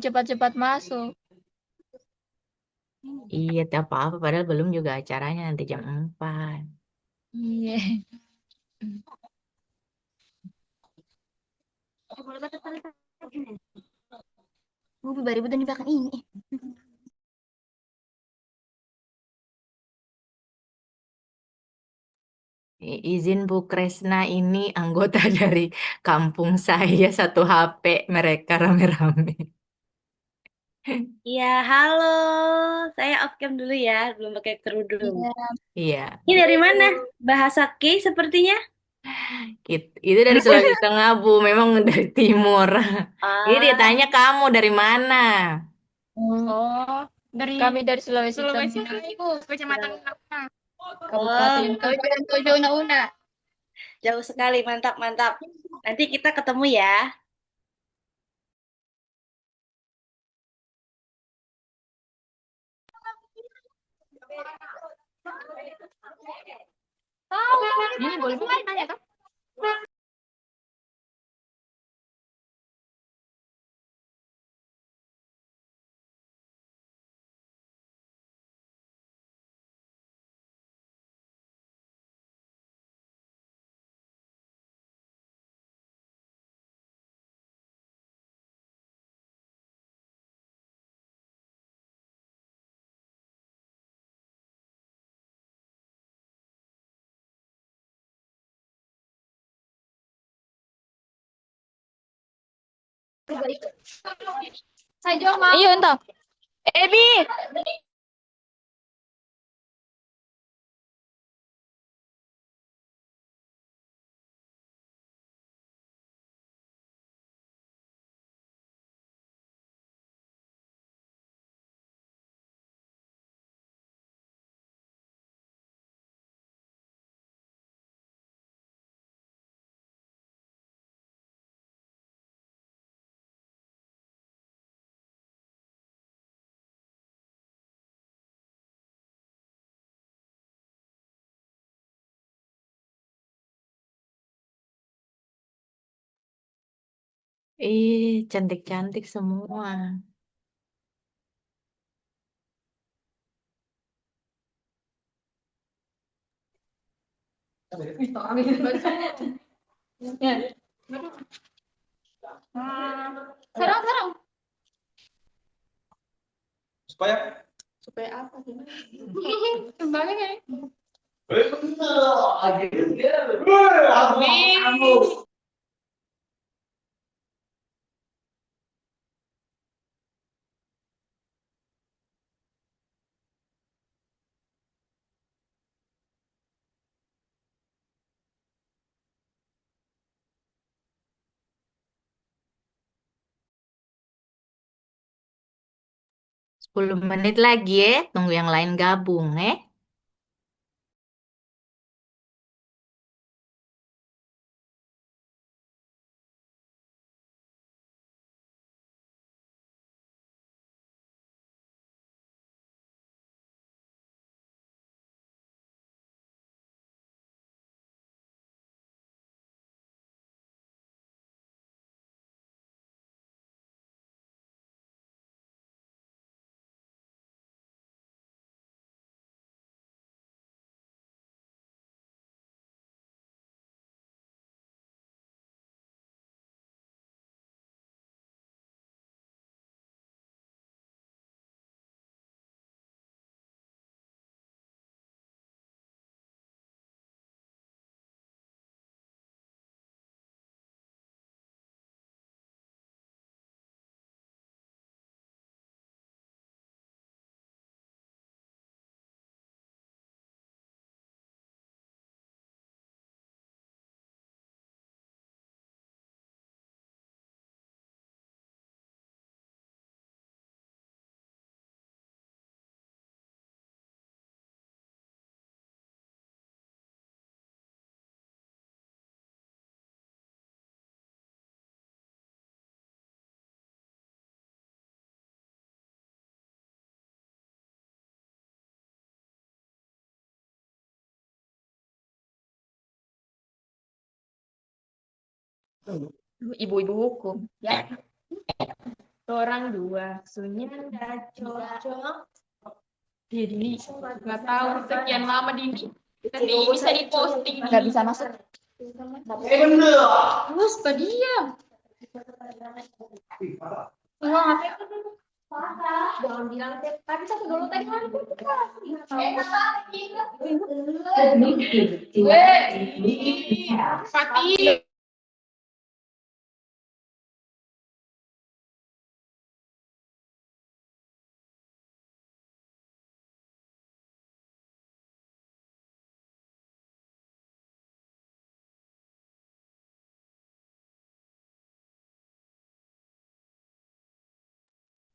cepat-cepat masuk. Iya, tak apa-apa. Padahal belum juga acaranya nanti jam 4. Iya. Gue baru di belakang ini. Izin Bu Kresna ini anggota dari kampung saya, satu HP mereka rame-rame. Iya, halo. Saya off cam dulu ya, belum pakai kerudung. Iya. Iya, Ini dari mana? Bahasa K sepertinya? itu dari Sulawesi Tengah Bu, memang dari timur. Ini dia Ah, tanya kamu dari mana? Oh, dari kami dari Sulawesi Tengah, Ibu, Kecamatan Sulawesi. Una, Oh, Kabupaten Tojo dan Tojo Una Una. jauh sekali. Mantap, mantap. Nanti kita ketemu ya. Ini boleh bukan tanya kan? Saya juga mau. Iya, entah. Ebi. Ih, cantik-cantik semua. Ya. Sarang, sarang. Supaya supaya apa sih? Kembangnya kayak. Amin. Sepuluh menit lagi ya, tunggu yang lain gabung ya. Ibu-ibu hukum. Ya. orang dua. Sunya nggak cocok. Dini, nggak tahu sekian lama Dini. Nanti bisa diposting. Nggak bisa masuk. Terus, Pak diam. Uang apa itu? Jangan bilang tadi satu dulu tadi mana tuh? Fatih.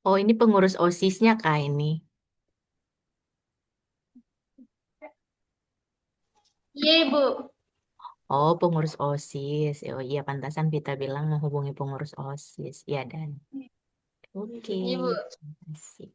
Oh, ini pengurus OSIS-nya Kak ini. Iya, Bu. Oh, pengurus OSIS. Oh iya, pantasan Vita bilang mau hubungi pengurus OSIS. Iya, Dan. Oke, Iya, Bu. terima kasih.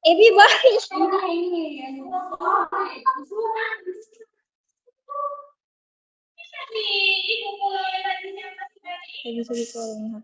Ebi baik. Bisa dikeluarin.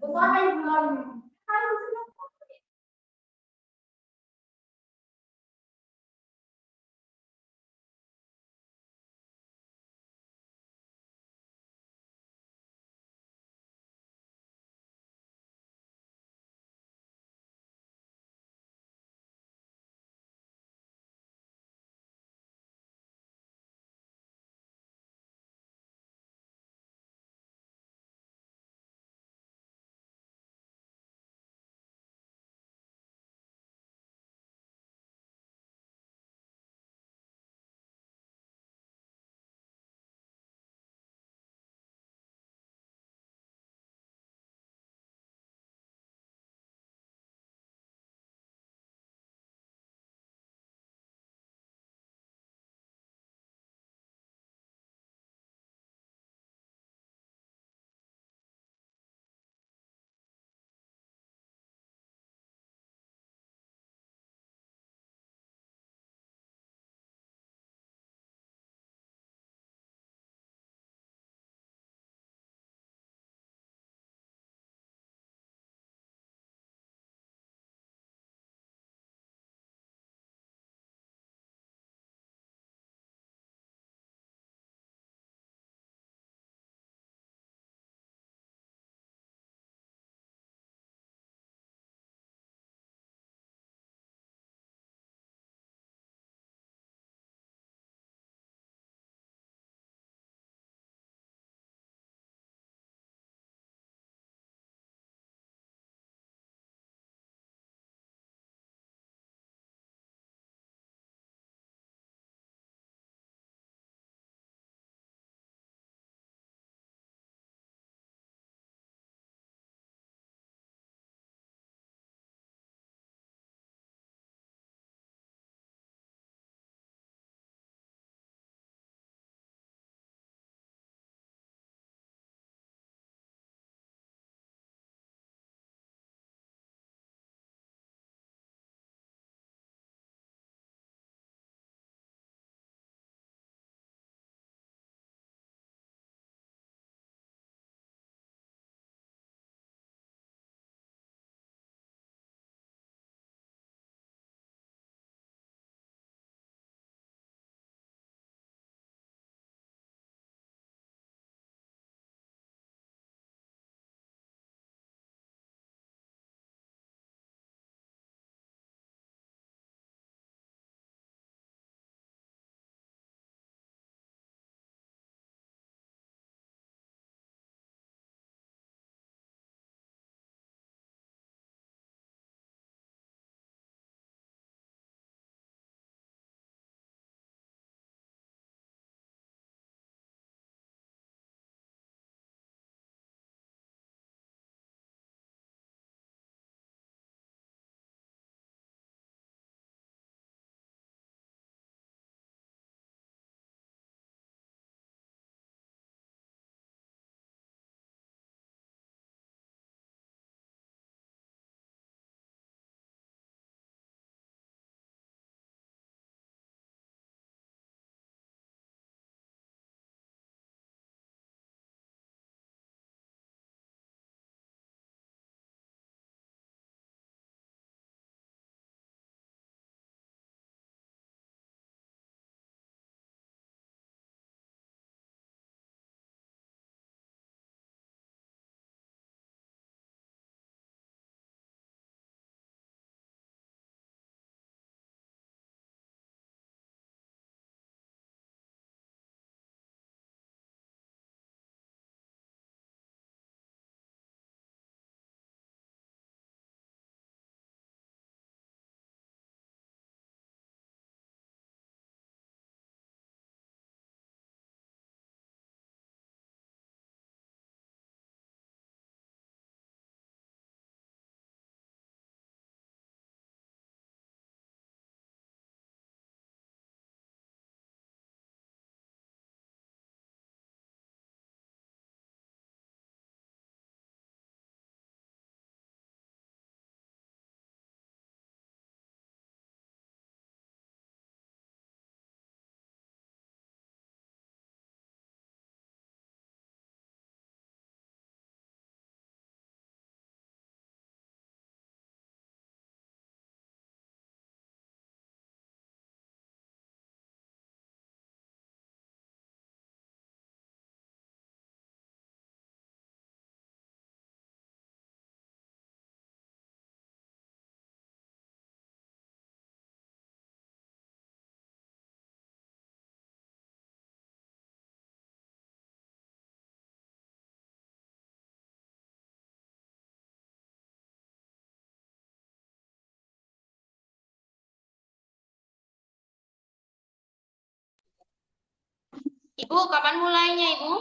Ibu, kapan mulainya, Ibu?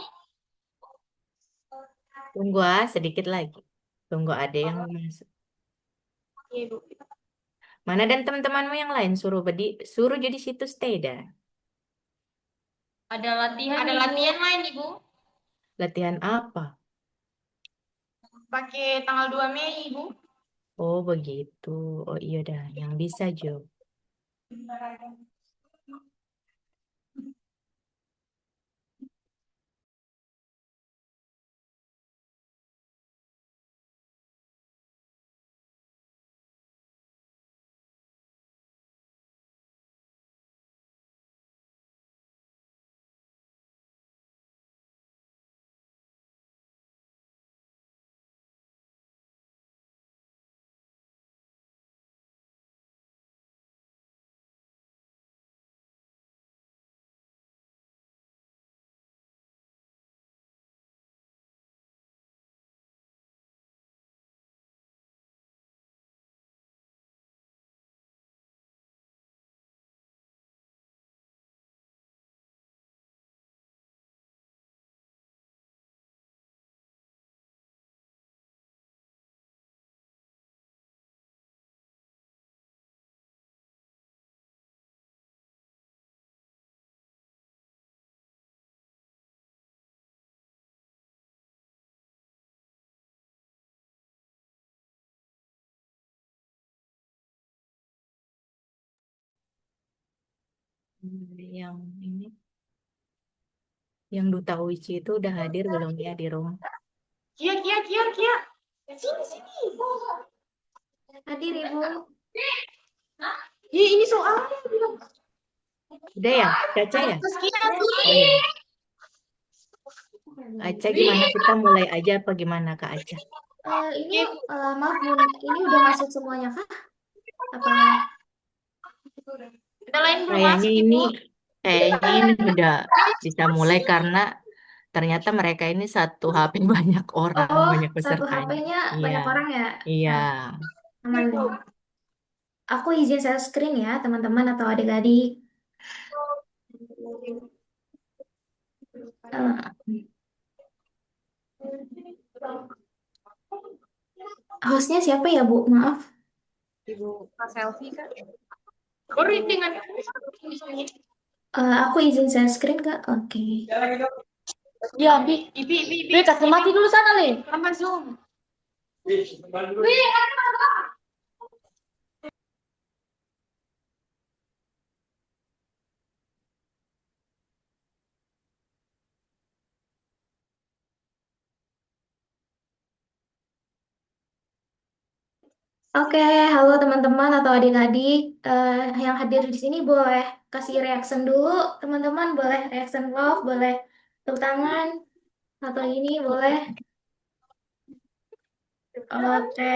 Tunggu sedikit lagi. Tunggu ada yang masuk. Iya, Ibu. Mana dan teman-temanmu yang lain suruh jadi situ stay dah. Ada latihan lain, Ibu. Latihan apa? Pakai tanggal 2 Mei, Ibu. Oh begitu. Oh iya dah, yang bisa Jo. Yang ini, yang Duta Uci itu udah hadir belum ya di room? Kia, Kia, Kia, Kia. Sini, sini. Hadir Ibu. Iya, ini soalnya. Udah ya, Caca ya? Terus Kia, Oh iya. Aca gimana? Kita mulai aja apa gimana Kak Aca? Ini maaf Bun, ini udah masuk semuanya kah? Apa? Ada lain belum Kayaknya masuk, ini, Ibu? kayaknya ini udah bisa mulai karena ternyata mereka ini satu HP banyak orang, Oh, banyak satu pesertanya. HP-nya Iya, banyak orang ya? iya. Nah, aman. Aku izin share screen ya, teman-teman atau adik-adik. Eh, hostnya siapa ya, Bu? Maaf. Ibu, Kak Selfie kan? Kori dengan Aku izin share screen, Kak. Oke. ya, Bi, kasih mati dulu sana, Le. Sama Zoom. Oke, halo teman-teman atau adik-adik yang hadir di sini boleh kasih reaction dulu, teman-teman boleh reaction love, boleh tepuk tangan atau ini boleh. Oke,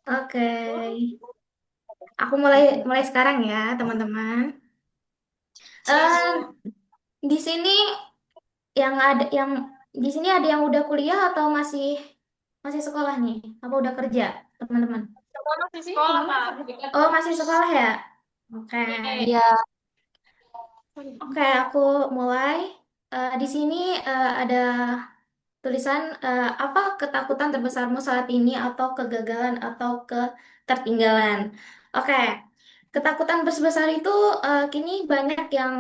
oke. Aku mulai mulai sekarang ya, teman-teman. Eh, di sini yang di sini ada yang udah kuliah atau masih masih sekolah nih? Apa udah kerja, teman-teman? Sekolah, Kak. Oh, masih sekolah ya? Oke. Iya. Oke, aku mulai. Di sini ada tulisan apa ketakutan terbesarmu saat ini atau kegagalan atau ketertinggalan. Oke, ketakutan besar itu kini banyak yang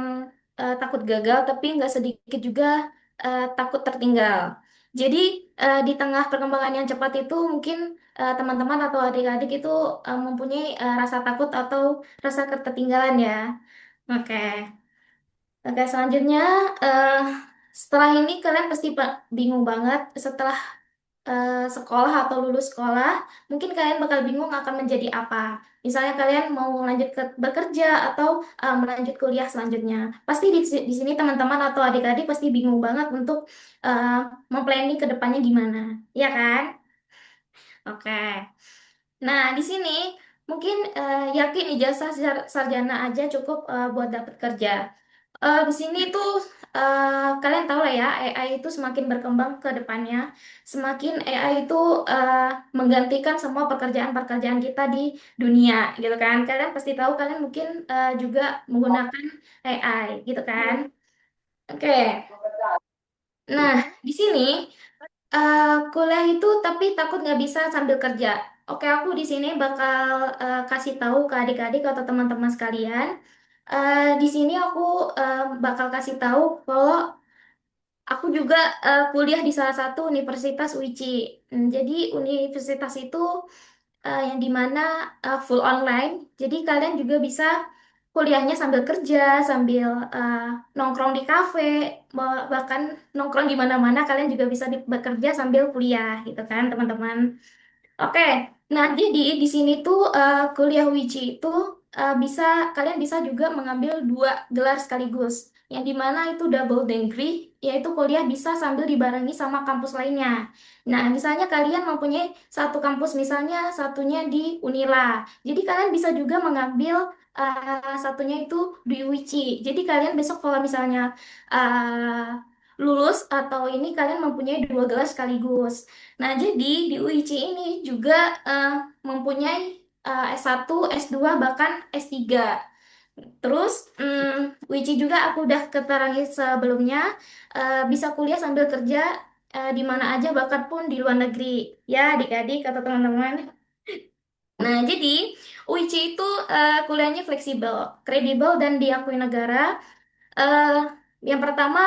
takut gagal, tapi nggak sedikit juga takut tertinggal. Jadi di tengah perkembangan yang cepat itu mungkin teman-teman atau adik-adik itu mempunyai rasa takut atau rasa ketertinggalan ya. Oke. Oke, selanjutnya eh, setelah ini kalian pasti bingung banget setelah sekolah atau lulus sekolah, mungkin kalian bakal bingung akan menjadi apa. Misalnya kalian mau lanjut ke bekerja atau melanjut kuliah selanjutnya. Pasti di sini teman-teman atau adik-adik pasti bingung banget untuk uh, memplanning ke depannya gimana, ya kan? Oke. Nah, di sini mungkin yakin ijazah sarjana aja cukup buat dapat kerja. Di sini tuh kalian tahu lah ya, AI itu semakin berkembang ke depannya, semakin AI itu menggantikan semua pekerjaan-pekerjaan kita di dunia, gitu kan? Kalian pasti tahu, kalian mungkin juga menggunakan AI, gitu kan? Oke, nah di sini kuliah itu tapi takut nggak bisa sambil kerja. Oke, aku di sini bakal kasih tahu ke adik-adik atau teman-teman sekalian. Di sini aku bakal kasih tahu kalau aku juga kuliah di salah satu universitas UICI. Jadi universitas itu yang dimana full online. Jadi kalian juga bisa kuliahnya sambil kerja, sambil nongkrong di kafe, bahkan nongkrong di mana-mana. Kalian juga bisa bekerja sambil kuliah, gitu kan, teman-teman. Oke, nah jadi di sini tuh kuliah Wiji itu bisa kalian bisa juga mengambil dua gelar sekaligus, yang dimana itu double degree, yaitu kuliah bisa sambil dibarengi sama kampus lainnya. Nah, misalnya kalian mempunyai satu kampus, misalnya satunya di Unila, jadi kalian bisa juga mengambil satunya itu di Wiji. Jadi kalian besok kalau misalnya lulus atau ini kalian mempunyai dua gelar sekaligus. Nah, jadi di UIC ini juga eh, mempunyai S1, S2, bahkan S3. Terus, UIC juga aku udah keterangi sebelumnya, bisa kuliah sambil kerja di mana aja, bahkan pun di luar negeri. Ya, adik-adik atau teman-teman. Nah, jadi UIC itu kuliahnya fleksibel, kredibel, dan diakui negara. Eh, yang pertama,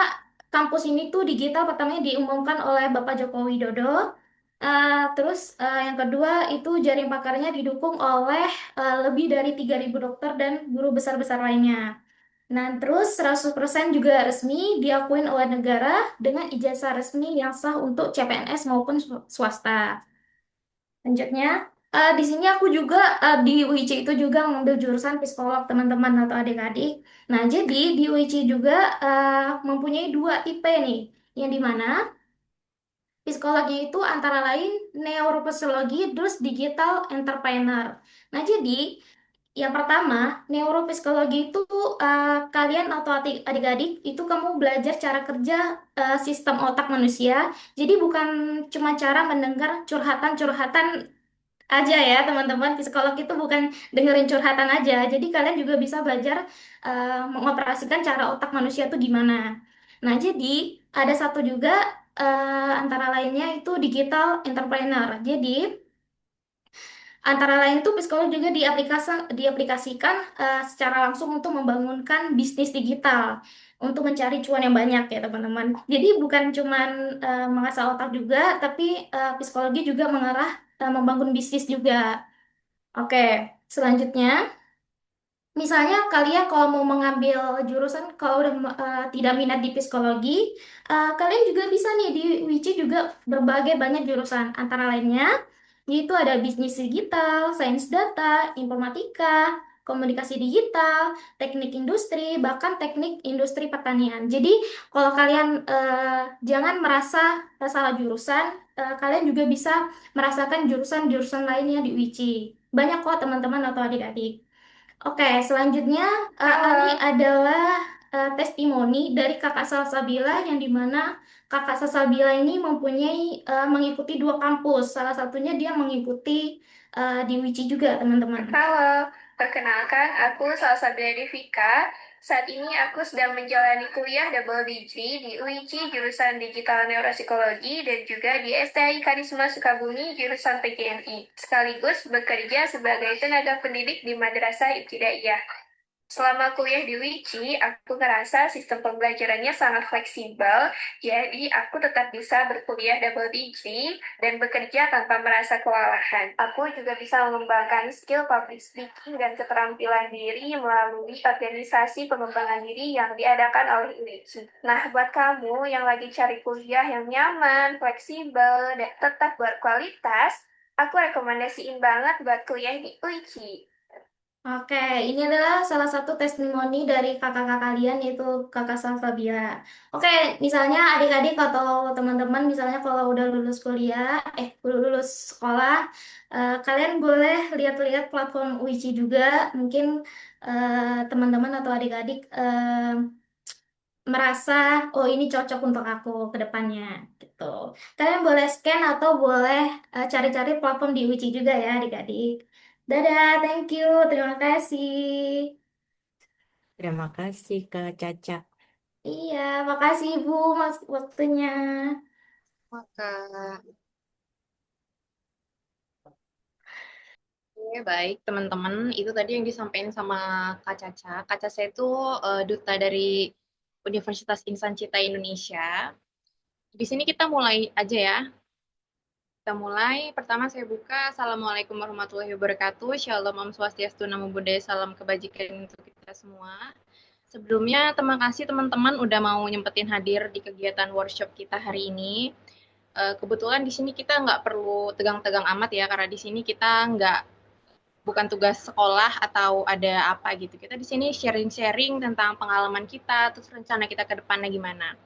kampus ini tuh digital pertamanya diumumkan oleh Bapak Joko Widodo. Terus yang kedua itu jaring pakarnya didukung oleh lebih dari 3.000 dokter dan guru besar-besar lainnya. Nah, terus 100% juga resmi diakuin oleh negara dengan ijazah resmi yang sah untuk CPNS maupun swasta. Lanjutnya, di sini aku juga di UIC itu juga mengambil jurusan psikolog, teman-teman atau adik-adik. Nah, jadi di UIC juga mempunyai dua IP nih, yang dimana psikologi itu antara lain neuropsikologi, terus digital entrepreneur. Nah, jadi yang pertama, neuropsikologi itu kalian atau adik-adik itu kamu belajar cara kerja sistem otak manusia. Jadi bukan cuma cara mendengar curhatan-curhatan aja ya, teman-teman. Psikolog itu bukan dengerin curhatan aja. Jadi kalian juga bisa belajar mengoperasikan cara otak manusia itu gimana. Nah, jadi ada satu juga antara lainnya itu digital entrepreneur. Jadi antara lain tuh psikolog juga diaplikasikan secara langsung untuk membangunkan bisnis digital untuk mencari cuan yang banyak ya, teman-teman. Jadi bukan cuman mengasah otak juga, tapi psikologi juga mengarah membangun bisnis juga. Oke, selanjutnya, misalnya kalian kalau mau mengambil jurusan, kalau udah tidak minat di psikologi, kalian juga bisa nih di WICI juga berbagai banyak jurusan. Antara lainnya, yaitu ada bisnis digital, sains data, informatika, komunikasi digital, teknik industri, bahkan teknik industri pertanian. Jadi kalau kalian jangan merasa salah jurusan, kalian juga bisa merasakan jurusan-jurusan lainnya di WICI. Banyak kok teman-teman atau adik-adik. Oke, selanjutnya ini adalah testimoni dari Kakak Salsabila, yang dimana Kakak Salsabila ini mempunyai mengikuti dua kampus. Salah satunya dia mengikuti di Wici juga, teman-teman. Halo, perkenalkan aku Salsabila Devika. Saat ini aku sedang menjalani kuliah double degree di UIC jurusan Digital Neuropsikologi dan juga di STI Karisma Sukabumi jurusan PGMI. Sekaligus bekerja sebagai tenaga pendidik di Madrasah Ibtidaiyah. Selama kuliah di Wiki, aku ngerasa sistem pembelajarannya sangat fleksibel, jadi aku tetap bisa berkuliah double degree dan bekerja tanpa merasa kewalahan. Aku juga bisa mengembangkan skill public speaking dan keterampilan diri melalui organisasi pengembangan diri yang diadakan oleh Wiki. Nah, buat kamu yang lagi cari kuliah yang nyaman, fleksibel, dan tetap berkualitas, aku rekomendasiin banget buat kuliah di Wiki. Oke, ini adalah salah satu testimoni dari kakak-kakak kalian, yaitu kakak Salsabila. Oke, misalnya adik-adik atau teman-teman, misalnya kalau udah lulus kuliah, udah lulus sekolah, kalian boleh lihat-lihat platform UICI juga. Mungkin teman-teman atau adik-adik merasa oh ini cocok untuk aku ke depannya gitu. Kalian boleh scan atau boleh cari-cari platform di Wiji juga ya adik-adik. Dadah, thank you, terima kasih. Terima kasih Kak Caca. Iya, makasih Ibu mas waktunya. Maka, oke, baik teman-teman, itu tadi yang disampaikan sama Kak Caca. Kak Caca itu duta dari Universitas Insan Cita Indonesia. Di sini kita mulai aja ya. Kita mulai. Pertama saya buka. Assalamualaikum warahmatullahi wabarakatuh. Shalom, Om Swastiastu, Namo Buddhaya, salam kebajikan untuk kita semua. Sebelumnya, terima kasih teman-teman udah mau nyempetin hadir di kegiatan workshop kita hari ini. Kebetulan di sini kita nggak perlu tegang-tegang amat ya, karena di sini kita nggak bukan tugas sekolah atau ada apa gitu. Kita di sini sharing-sharing tentang pengalaman kita, terus rencana kita ke depannya gimana.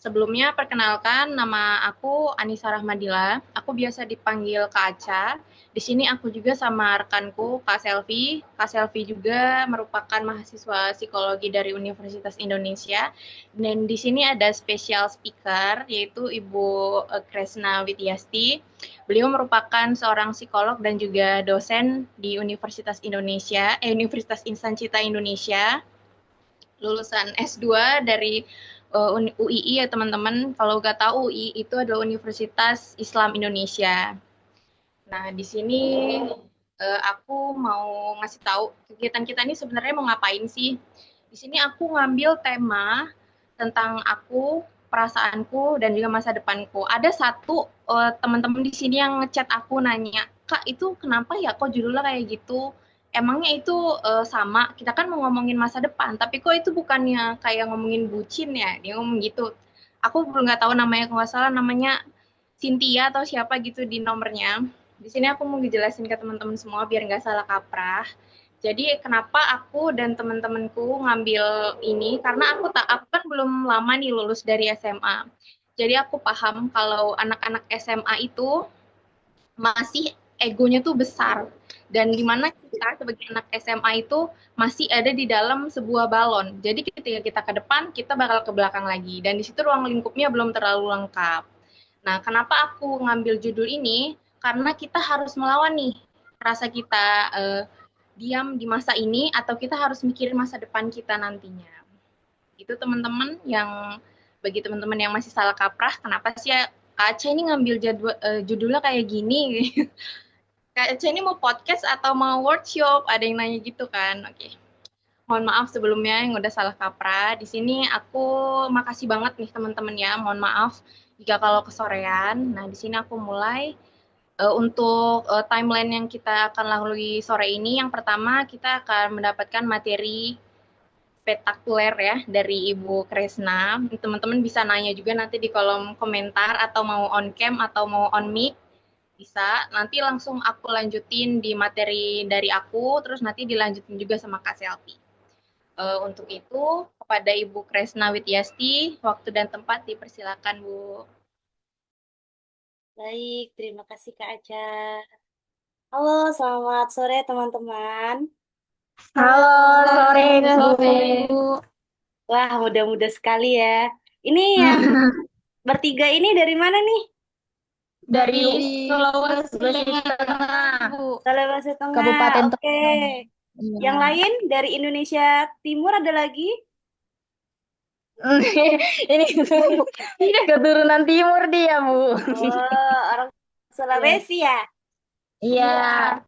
Sebelumnya perkenalkan, nama aku Anissa Rahmadila. Aku biasa dipanggil Kak Aca. Di sini aku juga sama rekanku Kak Selvi. Kak Selvi juga merupakan mahasiswa psikologi dari Universitas Indonesia. Dan di sini ada special speaker yaitu Ibu Kresna Wityasti. Beliau merupakan seorang psikolog dan juga dosen di Universitas Indonesia, Universitas Insan Cita Indonesia, lulusan S2 dari UII ya teman-teman. Kalau nggak tahu UII itu adalah Universitas Islam Indonesia. Nah, di sini aku mau ngasih tahu kegiatan kita ini sebenarnya mau ngapain sih. Di sini aku ngambil tema tentang aku, perasaanku, dan juga masa depanku. Ada satu teman-teman di sini yang ngechat aku nanya, Kak itu kenapa ya kok judulnya kayak gitu? Emangnya itu sama, kita kan mau ngomongin masa depan, tapi kok itu bukannya kayak ngomongin bucin ya? Dia ngomong gitu. Aku belum nggak tahu namanya, kalau nggak salah namanya Cynthia atau siapa gitu di nomornya. Di sini aku mau ngejelasin ke teman-teman semua biar nggak salah kaprah. Jadi kenapa aku dan teman-temanku ngambil ini? Karena aku kan belum lama nih lulus dari SMA. Jadi aku paham kalau anak-anak SMA itu masih egonya tuh besar. Dan dimana kita sebagai anak SMA itu masih ada di dalam sebuah balon. Jadi ketika kita ke depan, kita bakal ke belakang lagi. Dan di situ ruang lingkupnya belum terlalu lengkap. Nah, kenapa aku ngambil judul ini? Karena kita harus melawan nih rasa kita diam di masa ini atau kita harus mikirin masa depan kita nantinya. Itu teman-teman yang bagi teman-teman yang masih salah kaprah, kenapa sih ya Kak Aca ini ngambil judulnya kayak gini? Kak Aca ini mau podcast atau mau workshop? Ada yang nanya gitu kan? Oke. Mohon maaf sebelumnya yang udah salah kaprah. Di sini aku makasih banget nih teman-teman ya. Mohon maaf jika kalau kesorean. Nah, di sini aku mulai untuk timeline yang kita akan lalui sore ini. Yang pertama kita akan mendapatkan materi spektakuler ya dari Ibu Kresna. Teman-teman bisa nanya juga nanti di kolom komentar atau mau on cam atau mau on mic bisa. Nanti langsung aku lanjutin di materi dari aku, terus nanti dilanjutin juga sama Kak Selvi. Untuk itu, kepada Ibu Kresna Wityasti, waktu dan tempat dipersilakan, Bu. Baik, terima kasih Kak Aca. Halo, selamat sore teman-teman. Halo, sore Bu. Wah, muda-muda sekali ya. Ini yang bertiga ini dari mana nih? dari Sulawesi Tengah, Bu. Sulawesi Tengah. Kabupaten Oke. Yang lain dari Indonesia Timur ada lagi? Ini keturunan timur dia, Bu. Oh, orang Sulawesi ya? Iya.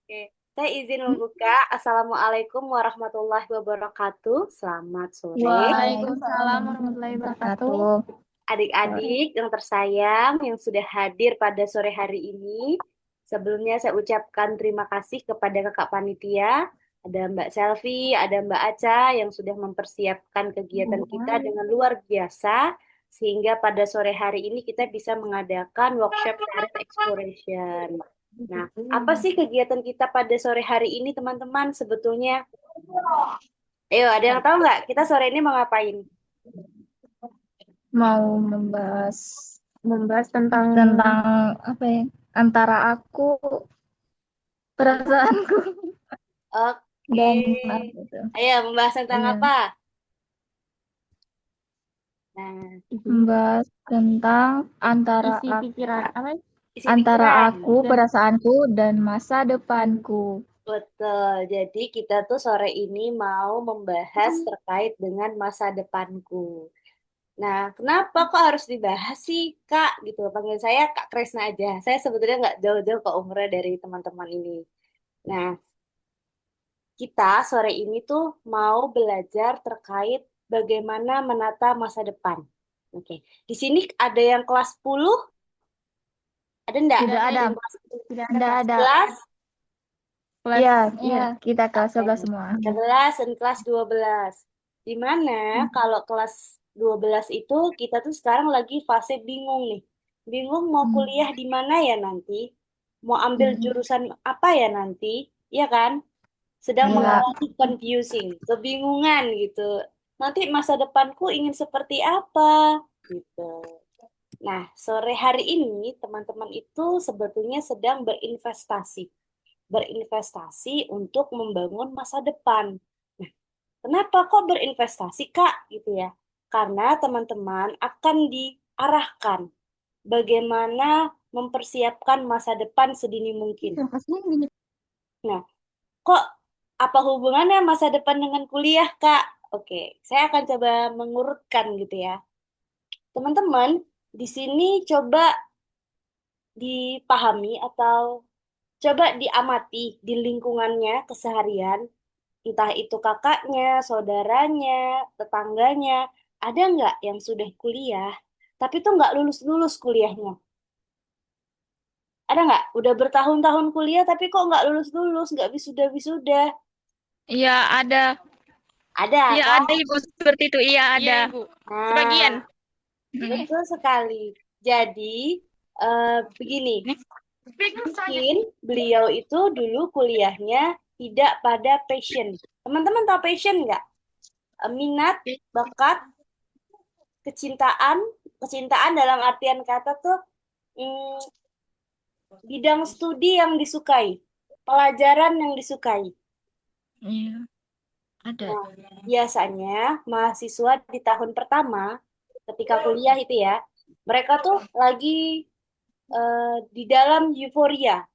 Oke. Saya izin membuka. Assalamualaikum warahmatullahi wabarakatuh. Selamat sore. Waalaikumsalam warahmatullahi wabarakatuh. Adik-adik yang tersayang yang sudah hadir pada sore hari ini, sebelumnya saya ucapkan terima kasih kepada kakak panitia, ada Mbak Selvi, ada Mbak Aca yang sudah mempersiapkan kegiatan kita dengan luar biasa, sehingga pada sore hari ini kita bisa mengadakan workshop Career Exploration. Nah, apa sih kegiatan kita pada sore hari ini teman-teman sebetulnya? Ayo, ada yang tahu nggak kita sore ini mau ngapain? Mau membahas tentang apa ya? Antara aku, perasaanku Oke. dan apa itu. Ayo, membahas tentang Iya. apa? Nah, Membahas tentang Isi pikiran apa? isi antara pikiran. aku, perasaanku, dan masa depanku. Betul. Jadi kita tuh sore ini mau membahas terkait dengan masa depanku. Nah, kenapa kok harus dibahas sih, Kak? Gitu. Panggil saya Kak Kresna aja. Saya sebetulnya nggak jauh-jauh ke umurnya dari teman-teman ini. Nah, kita sore ini tuh mau belajar terkait bagaimana menata masa depan. Oke. Di sini ada yang kelas 10? Ada enggak? Tidak ada. Yang kelas Tidak ada. 11? Iya, kita kelas Oke. 11 semua. 11 dan kelas 12. Di mana kalau kelas 12 itu kita tuh sekarang lagi fase bingung nih. Bingung mau kuliah di mana ya nanti? Mau ambil jurusan apa ya nanti? Iya kan? Sedang Iya. mengalami confusing, kebingungan gitu. Nanti masa depanku ingin seperti apa? Gitu. Nah, sore hari ini teman-teman itu sebetulnya sedang berinvestasi. Berinvestasi untuk membangun masa depan. Nah, kenapa kok berinvestasi, Kak? Gitu ya. Karena teman-teman akan diarahkan bagaimana mempersiapkan masa depan sedini mungkin. Nah, kok apa hubungannya masa depan dengan kuliah, Kak? Oke, saya akan coba mengurutkan gitu ya. Teman-teman, di sini coba dipahami atau coba diamati di lingkungannya keseharian, entah itu kakaknya, saudaranya, tetangganya, ada nggak yang sudah kuliah, tapi tuh nggak lulus-lulus kuliahnya? Ada nggak? Udah bertahun-tahun kuliah, tapi kok nggak lulus-lulus, nggak wisuda-wisuda? Iya, ada. Ada, Iya, kan? ada Ibu seperti itu. Iya, ada. Nah, Sebagian. betul sekali. Jadi, begini, mungkin beliau itu dulu kuliahnya tidak pada passion. Teman-teman tahu passion nggak? Minat, bakat, kecintaan. Kecintaan dalam artian kata tuh bidang studi yang disukai, pelajaran yang disukai. Iya, ada. Nah, biasanya mahasiswa di tahun pertama ketika kuliah itu ya, mereka tuh lagi di dalam euforia.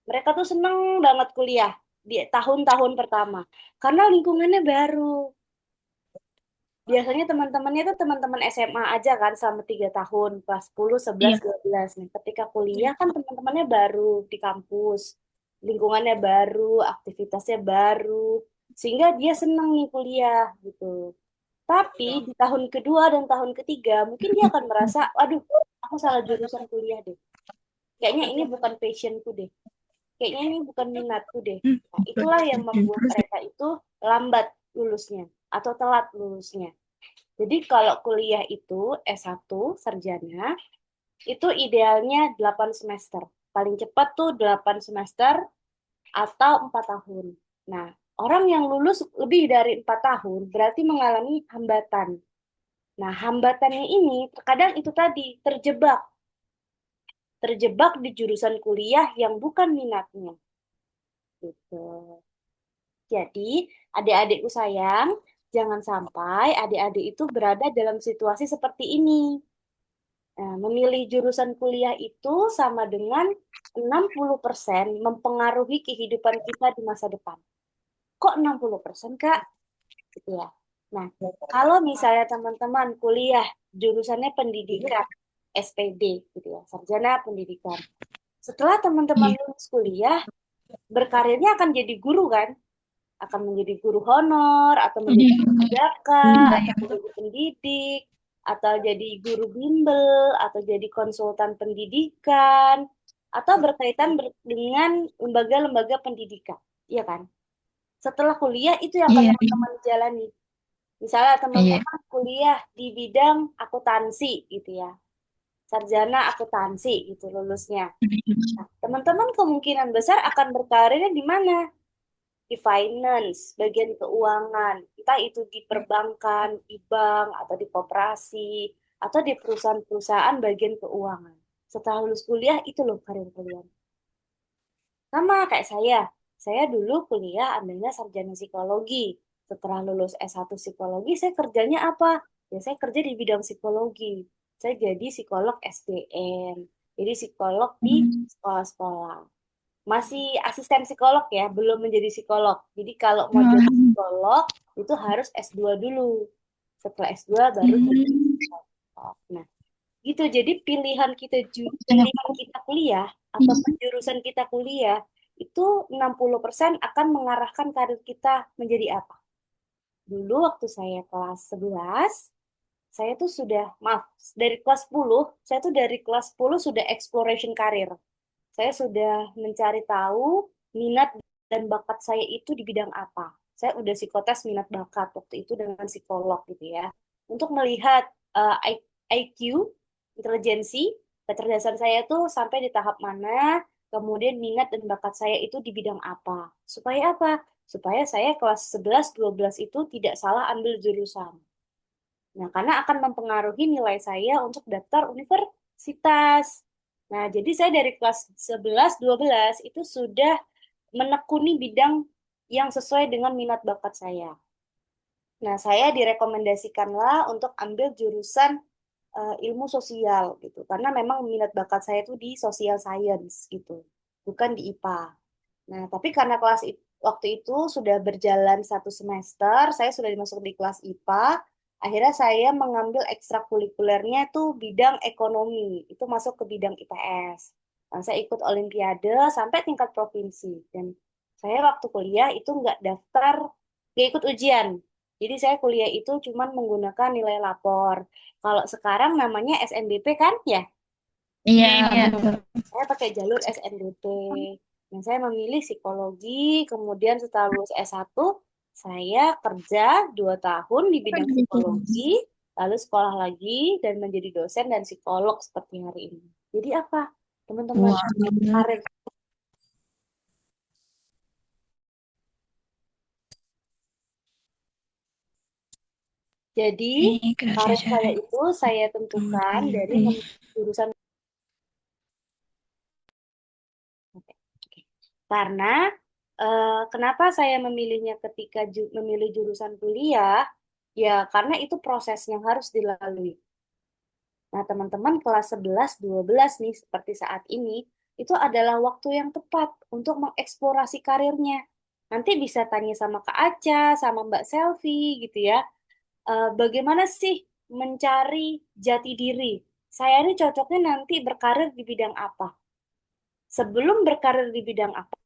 Mereka tuh seneng banget kuliah di tahun-tahun pertama karena lingkungannya baru. Biasanya teman-temannya tuh teman-teman SMA aja kan selama 3 tahun, kelas 10, 11, 12. Nih, ketika kuliah kan teman-temannya baru di kampus, lingkungannya baru, aktivitasnya baru, sehingga dia seneng nih kuliah gitu. Tapi di tahun kedua dan tahun ketiga, mungkin dia akan merasa, aduh, aku salah jurusan kuliah deh. Kayaknya ini bukan passionku deh. Kayaknya ini bukan minatku deh. Nah, itulah yang membuat mereka itu lambat lulusnya atau telat lulusnya. Jadi kalau kuliah itu S1 sarjana, itu idealnya 8 semester. Paling cepat tuh 8 semester atau 4 tahun. Nah, orang yang lulus lebih dari 4 tahun berarti mengalami hambatan. Nah, hambatannya ini terkadang itu tadi terjebak. Terjebak di jurusan kuliah yang bukan minatnya. Gitu. Jadi, adik-adikku sayang, jangan sampai adik-adik itu berada dalam situasi seperti ini. Nah, memilih jurusan kuliah itu sama dengan 60% mempengaruhi kehidupan kita di masa depan. Kok 60%, Kak? Gitu ya. Nah, kalau misalnya teman-teman kuliah jurusannya pendidikan, SPD, gitu ya, sarjana pendidikan. Setelah teman-teman lulus kuliah, berkarirnya akan jadi guru kan? Akan menjadi guru honor, atau menjadi pendaka, atau menjadi pendidik, atau jadi guru bimbel, atau jadi konsultan pendidikan, atau berkaitan dengan lembaga-lembaga pendidikan. Iya kan? Setelah kuliah itu yang akan teman-teman jalani. Misalnya teman-teman kuliah di bidang akuntansi gitu ya. Sarjana akuntansi gitu lulusnya. Nah, teman-teman kemungkinan besar akan berkarirnya di mana? Di finance, bagian keuangan, entah itu di perbankan, di bank, atau di koperasi, atau di perusahaan-perusahaan bagian keuangan. Setelah lulus kuliah, itu loh karir kalian. Sama kayak saya dulu kuliah ambilnya sarjana psikologi. Setelah lulus S1 psikologi, saya kerjanya apa? Ya saya kerja di bidang psikologi. Saya jadi psikolog SDM. Jadi psikolog di sekolah-sekolah. Masih asisten psikolog ya, belum menjadi psikolog. Jadi kalau mau jadi psikolog itu harus S2 dulu. Setelah S2 baru jadi psikolog. Nah, gitu. Jadi pilihan kita kuliah atau jurusan kita kuliah itu 60% akan mengarahkan karir kita menjadi apa. Dulu waktu saya kelas 11, saya tuh sudah, maaf, dari kelas 10, saya tuh dari kelas 10 sudah exploration karir. Saya sudah mencari tahu minat dan bakat saya itu di bidang apa. Saya udah psikotes minat bakat waktu itu dengan psikolog gitu ya. Untuk melihat IQ, intelijensi, kecerdasan saya tuh sampai di tahap mana, kemudian minat dan bakat saya itu di bidang apa. Supaya apa? Supaya saya kelas 11, 12 itu tidak salah ambil jurusan. Nah, karena akan mempengaruhi nilai saya untuk daftar universitas. Nah, jadi saya dari kelas 11, 12 itu sudah menekuni bidang yang sesuai dengan minat bakat saya. Nah, saya direkomendasikanlah untuk ambil jurusan ilmu sosial gitu. Karena memang minat bakat saya itu di social science gitu, bukan di IPA. Nah, tapi karena waktu itu sudah berjalan 1 semester, saya sudah masuk di kelas IPA, akhirnya saya mengambil ekstrakurikulernya tuh bidang ekonomi, itu masuk ke bidang IPS. Nah, saya ikut olimpiade sampai tingkat provinsi, dan saya waktu kuliah itu nggak ikut ujian. Jadi saya kuliah itu cuma menggunakan nilai lapor. Kalau sekarang namanya SNBP kan ya? Iya, Iya. betul. Saya pakai jalur SNBP. Dan saya memilih psikologi, kemudian setelah lulus S1, saya kerja 2 tahun di bidang psikologi, lalu sekolah lagi, dan menjadi dosen dan psikolog seperti hari ini. Jadi apa, teman-teman? Karir. Jadi, karir saya itu saya tentukan dari jurusan. Karena kenapa saya memilihnya ketika memilih jurusan kuliah? Ya, karena itu proses yang harus dilalui. Nah, teman-teman kelas 11, 12 nih, seperti saat ini, itu adalah waktu yang tepat untuk mengeksplorasi karirnya. Nanti bisa tanya sama Kak Aca, sama Mbak Selvi gitu ya. Bagaimana sih mencari jati diri? Saya ini cocoknya nanti berkarir di bidang apa? Sebelum berkarir di bidang apa,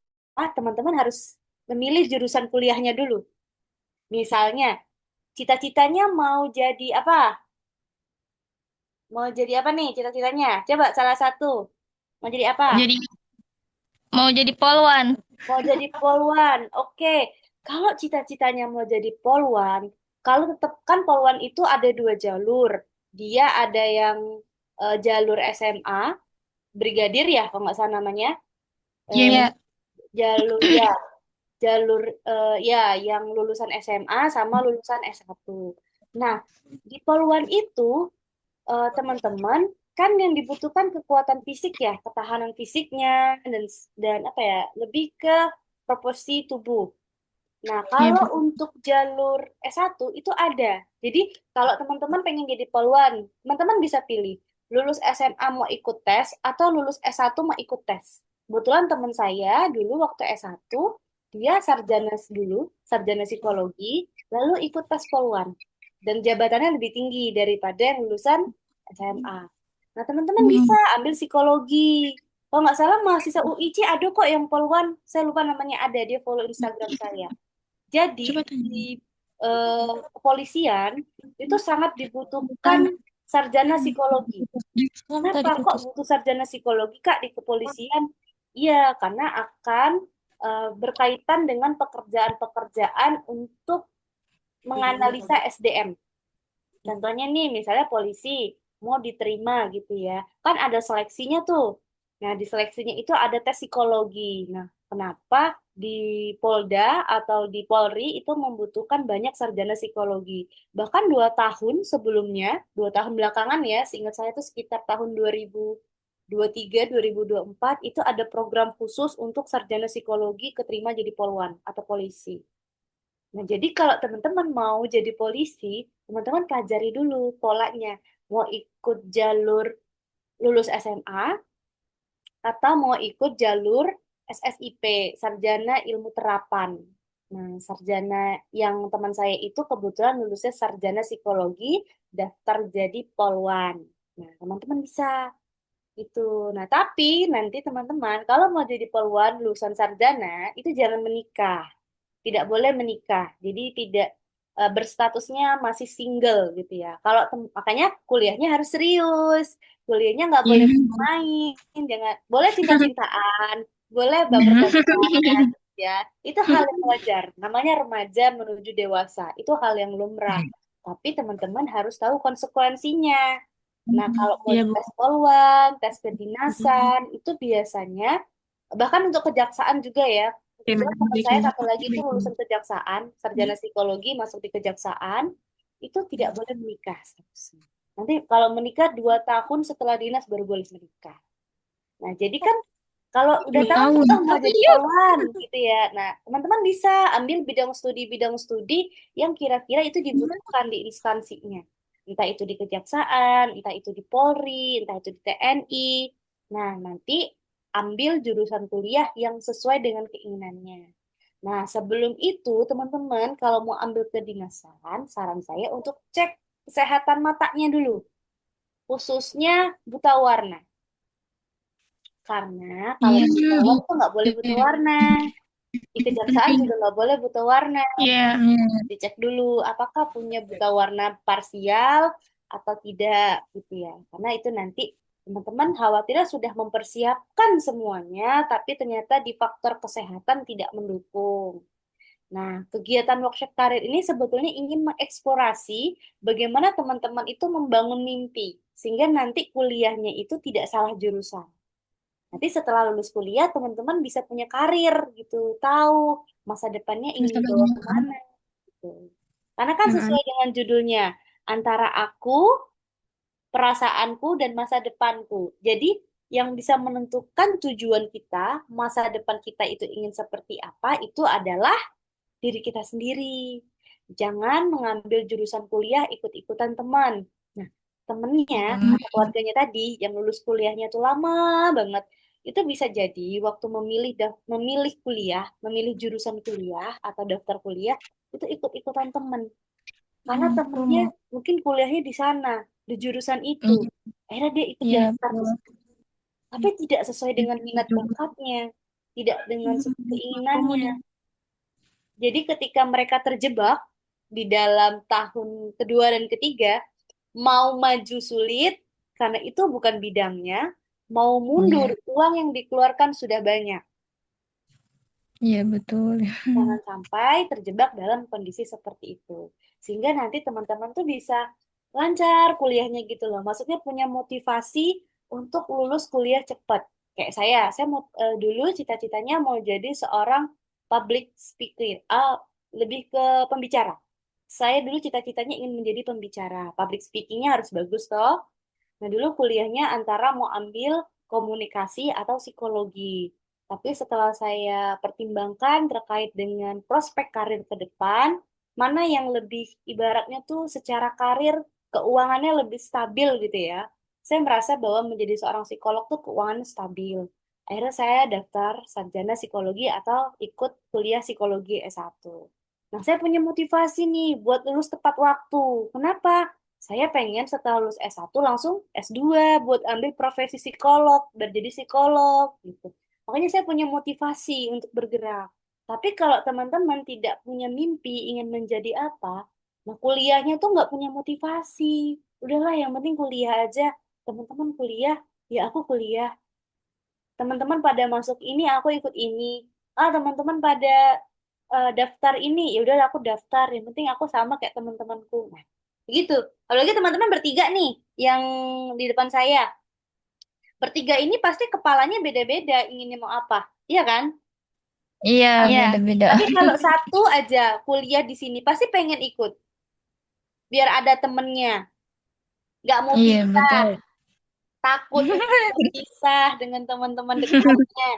teman-teman harus memilih jurusan kuliahnya dulu. Misalnya, cita-citanya mau jadi apa? Mau jadi apa nih cita-citanya? Coba salah satu. Mau jadi apa? Mau jadi polwan. Mau jadi polwan. Oke. Kalau cita-citanya mau jadi polwan, kalau tetap kan polwan itu ada 2 jalur. Dia ada yang jalur SMA, brigadir ya, kalau nggak salah namanya. Iya. Jalur ya, ya yang lulusan SMA sama lulusan S1. Nah, di polwan itu teman-teman kan yang dibutuhkan kekuatan fisik ya, ketahanan fisiknya dan apa ya, lebih ke proporsi tubuh. Nah, kalau untuk jalur S1 itu ada. Jadi, kalau teman-teman pengen jadi polwan, teman-teman bisa pilih lulus SMA mau ikut tes atau lulus S1 mau ikut tes. Kebetulan teman saya dulu waktu S1, dia sarjana psikologi, lalu ikut tes polwan. Dan jabatannya lebih tinggi daripada yang lulusan SMA. Nah, teman-teman bisa ambil psikologi. Kalau nggak salah, mahasiswa UIC ada kok yang polwan. Saya lupa namanya, ada. Dia follow Instagram saya. Jadi, di kepolisian itu sangat dibutuhkan sarjana psikologi. Kenapa kok butuh sarjana psikologi, Kak, di kepolisian? Iya, karena akan berkaitan dengan pekerjaan-pekerjaan untuk menganalisa SDM. Contohnya nih, misalnya polisi mau diterima gitu ya. Kan ada seleksinya tuh. Nah, di seleksinya itu ada tes psikologi. Nah, kenapa di Polda atau di Polri itu membutuhkan banyak sarjana psikologi? Bahkan 2 tahun sebelumnya, 2 tahun belakangan ya, seingat saya itu sekitar tahun 2023, 2024, itu ada program khusus untuk sarjana psikologi keterima jadi polwan atau polisi. Nah, jadi kalau teman-teman mau jadi polisi, teman-teman pelajari dulu polanya. Mau ikut jalur lulus SMA atau mau ikut jalur SSIP, Sarjana Ilmu Terapan. Nah, sarjana yang teman saya itu kebetulan lulusnya sarjana psikologi, daftar jadi polwan. Nah, teman-teman bisa itu. Nah, tapi nanti teman-teman kalau mau jadi polwan lulusan sarjana itu jangan menikah, tidak boleh menikah. Jadi tidak berstatusnya masih single gitu ya. Makanya kuliahnya harus serius. Kuliahnya nggak boleh main, jangan boleh cinta-cintaan, boleh baper-baperan ya. Itu hal yang wajar. Namanya remaja menuju dewasa. Itu hal yang lumrah. Tapi teman-teman harus tahu konsekuensinya. Nah, kalau mau Iya, Bu. tes poluan, tes kedinasan, itu biasanya bahkan untuk kejaksaan juga ya. Kebetulan teman saya satu lagi itu lulusan kejaksaan, sarjana psikologi masuk di kejaksaan, itu tidak boleh menikah statusnya. Nanti kalau menikah 2 tahun setelah dinas baru boleh menikah. Nah, jadi kan kalau udah tahu mau jadi poluan gitu ya. Nah, teman-teman bisa ambil bidang studi yang kira-kira itu dibutuhkan di instansinya. Entah itu di kejaksaan, entah itu di Polri, entah itu di TNI. Nah, nanti ambil jurusan kuliah yang sesuai dengan keinginannya. Nah, sebelum itu, teman-teman, kalau mau ambil kedinasan, saran saya untuk cek kesehatan matanya dulu, khususnya buta warna. Karena kalau di polwan tuh nggak boleh buta warna, di kejaksaan juga nggak boleh buta warna. Iya. Dicek dulu apakah punya buta warna parsial atau tidak gitu ya. Karena itu nanti teman-teman khawatirnya sudah mempersiapkan semuanya, tapi ternyata di faktor kesehatan tidak mendukung. Nah, kegiatan workshop karir ini sebetulnya ingin mengeksplorasi bagaimana teman-teman itu membangun mimpi, sehingga nanti kuliahnya itu tidak salah jurusan. Nanti setelah lulus kuliah, teman-teman bisa punya karir gitu, tahu masa depannya ingin dibawa kemana. Gitu. Karena kan sesuai dengan judulnya, antara aku, perasaanku, dan masa depanku. Jadi yang bisa menentukan tujuan kita, masa depan kita itu ingin seperti apa, itu adalah diri kita sendiri. Jangan mengambil jurusan kuliah ikut-ikutan teman. Nah, temennya atau keluarganya tadi yang lulus kuliahnya tuh lama banget, itu bisa jadi waktu memilih kuliah, memilih jurusan kuliah atau daftar kuliah, itu ikut-ikutan temen. Karena temennya mungkin kuliahnya di sana, di jurusan itu. Akhirnya dia ikut daftar ke situ. Tapi tidak sesuai dengan minat bakatnya, tidak dengan keinginannya. Jadi ketika mereka terjebak di dalam tahun kedua dan ketiga, mau maju sulit karena itu bukan bidangnya, mau mundur uang yang dikeluarkan sudah banyak. Iya, betul. Jangan sampai terjebak dalam kondisi seperti itu. Sehingga nanti teman-teman tuh bisa lancar kuliahnya gitu loh. Maksudnya punya motivasi untuk lulus kuliah cepat. Kayak saya dulu cita-citanya mau jadi seorang public speaker, lebih ke pembicara. Saya dulu cita-citanya ingin menjadi pembicara. Public speakingnya harus bagus toh. Nah, dulu kuliahnya antara mau ambil komunikasi atau psikologi. Tapi setelah saya pertimbangkan terkait dengan prospek karir ke depan, mana yang lebih ibaratnya tuh secara karir keuangannya lebih stabil gitu ya. Saya merasa bahwa menjadi seorang psikolog tuh keuangannya stabil. Akhirnya saya daftar sarjana psikologi atau ikut kuliah psikologi S1. Nah, saya punya motivasi nih buat lulus tepat waktu. Kenapa? Saya pengen setelah lulus S1 langsung S2 buat ambil profesi psikolog, biar jadi psikolog gitu. Makanya saya punya motivasi untuk bergerak. Tapi kalau teman-teman tidak punya mimpi ingin menjadi apa, nah kuliahnya tuh nggak punya motivasi. Udahlah yang penting kuliah aja. Teman-teman kuliah, ya aku kuliah. Teman-teman pada masuk ini, aku ikut ini. Teman-teman pada daftar ini, ya udah aku daftar. Yang penting aku sama kayak teman-temanku. Nah, begitu. Apalagi teman-teman bertiga nih yang di depan saya. Bertiga ini pasti kepalanya beda-beda inginnya mau apa. Iya kan? Iya, beda-beda. Tapi kalau satu aja kuliah di sini pasti pengen ikut. Biar ada temennya. Nggak mau Iya, pisah. betul. Takut berpisah dengan teman-teman dekatnya.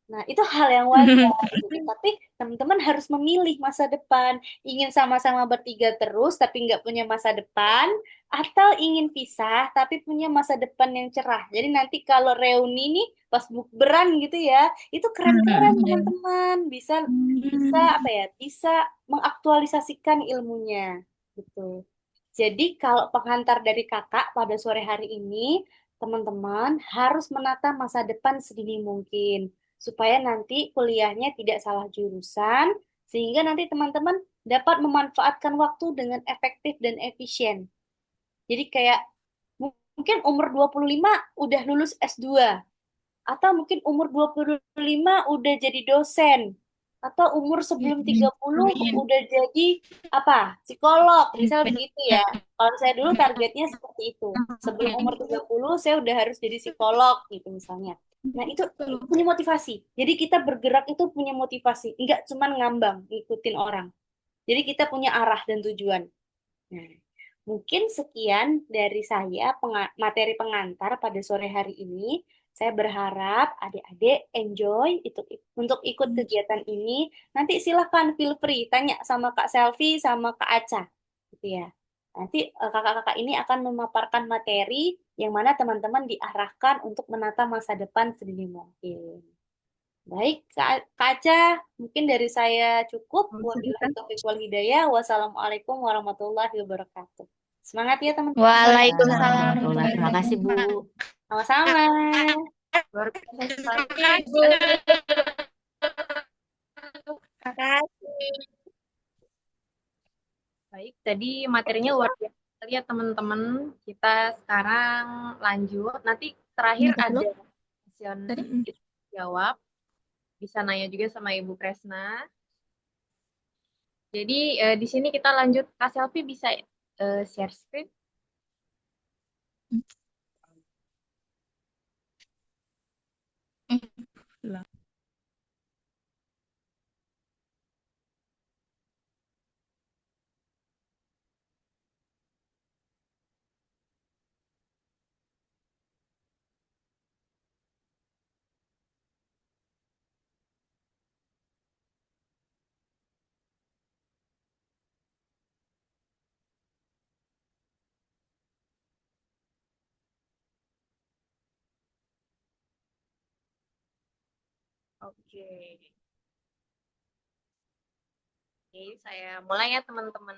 Nah, itu hal yang wajar gitu. Tapi teman-teman harus memilih masa depan. Ingin sama-sama bertiga terus tapi nggak punya masa depan, atau ingin pisah tapi punya masa depan yang cerah. Jadi nanti kalau reuni nih pas bukberan gitu ya, itu keren-keren teman-teman. Bisa bisa apa ya? Bisa mengaktualisasikan ilmunya gitu. Jadi kalau pengantar dari kakak pada sore hari ini, teman-teman harus menata masa depan sedini mungkin supaya nanti kuliahnya tidak salah jurusan, sehingga nanti teman-teman dapat memanfaatkan waktu dengan efektif dan efisien. Jadi kayak mungkin umur 25 udah lulus S2, atau mungkin umur 25 udah jadi dosen, atau umur sebelum 30 udah jadi apa? Psikolog, misal begitu ya. Kalau saya dulu targetnya seperti itu. Sebelum umur 30 saya udah harus jadi psikolog gitu misalnya. Nah, itu punya motivasi. Jadi kita bergerak itu punya motivasi, enggak cuman ngambang ngikutin orang. Jadi kita punya arah dan tujuan. Nah, mungkin sekian dari saya materi pengantar pada sore hari ini. Saya berharap adik-adik enjoy untuk ikut kegiatan ini. Nanti silahkan feel free tanya sama Kak Selvi sama Kak Aca, gitu ya. Nanti kakak-kakak ini akan memaparkan materi yang mana teman-teman diarahkan untuk menata masa depan sedini mungkin. Baik, Kak Aca, mungkin dari saya cukup. Wabillahi taufiq wal hidayah. Wassalamualaikum warahmatullahi wabarakatuh. Semangat ya teman-teman. Waalaikumsalam. Terima kasih, Bu. Sama-sama. Luar biasa sekali, Bu. Terima kasih. Baik, tadi materinya luar biasa sekali ya teman-teman. Kita sekarang lanjut. Nanti terakhir ada question jawab. Bisa nanya juga sama Ibu Kresna. Jadi di sini kita lanjut. Kak Selvi bisa share screen? Oke. Oke, saya mulai ya teman-teman.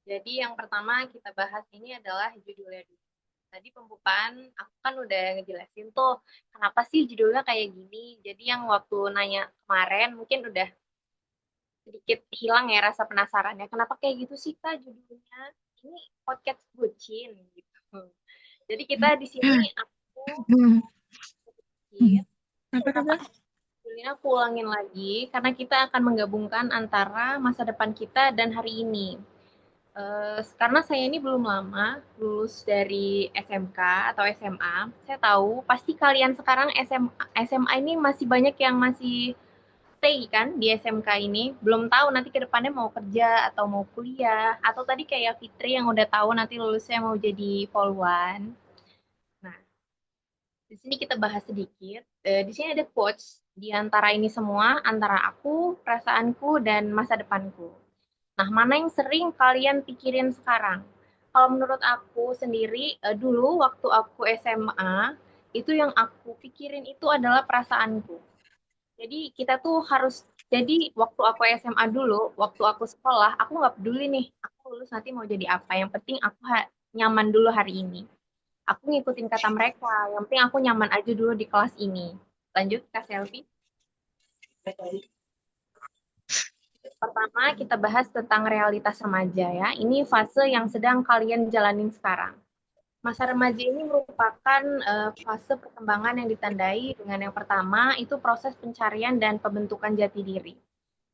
Jadi yang pertama kita bahas ini adalah judulnya dulu. Tadi pembukaan aku kan udah ngejelasin tuh kenapa sih judulnya kayak gini. Jadi yang waktu nanya kemarin mungkin udah sedikit hilang ya rasa penasarannya. Kenapa kayak gitu sih Kak judulnya? Ini podcast bucin gitu. Jadi kita di sini aku ini aku ulangin lagi karena kita akan menggabungkan antara masa depan kita dan hari ini. Karena saya ini belum lama lulus dari SMK atau SMA, saya tahu pasti kalian sekarang SMA ini masih banyak yang masih stay kan di SMK ini, belum tahu nanti ke depannya mau kerja atau mau kuliah, atau tadi kayak Fitri yang udah tahu nanti lulusnya mau jadi polwan. Nah, di sini kita bahas sedikit. Di sini ada quotes di antara ini semua, antara aku, perasaanku, dan masa depanku. Nah, mana yang sering kalian pikirin sekarang? Kalau menurut aku sendiri, dulu waktu aku SMA, itu yang aku pikirin itu adalah perasaanku. Jadi kita tuh harus, jadi waktu aku SMA dulu, waktu aku sekolah, aku nggak peduli nih, aku lulus nanti mau jadi apa. Yang penting aku nyaman dulu hari ini. Aku ngikutin kata mereka, yang penting aku nyaman aja dulu di kelas ini. Lanjut, Kak Selvi. Pertama, kita bahas tentang realitas remaja ya. Ini fase yang sedang kalian jalanin sekarang. Masa remaja ini merupakan fase perkembangan yang ditandai dengan yang pertama, itu proses pencarian dan pembentukan jati diri.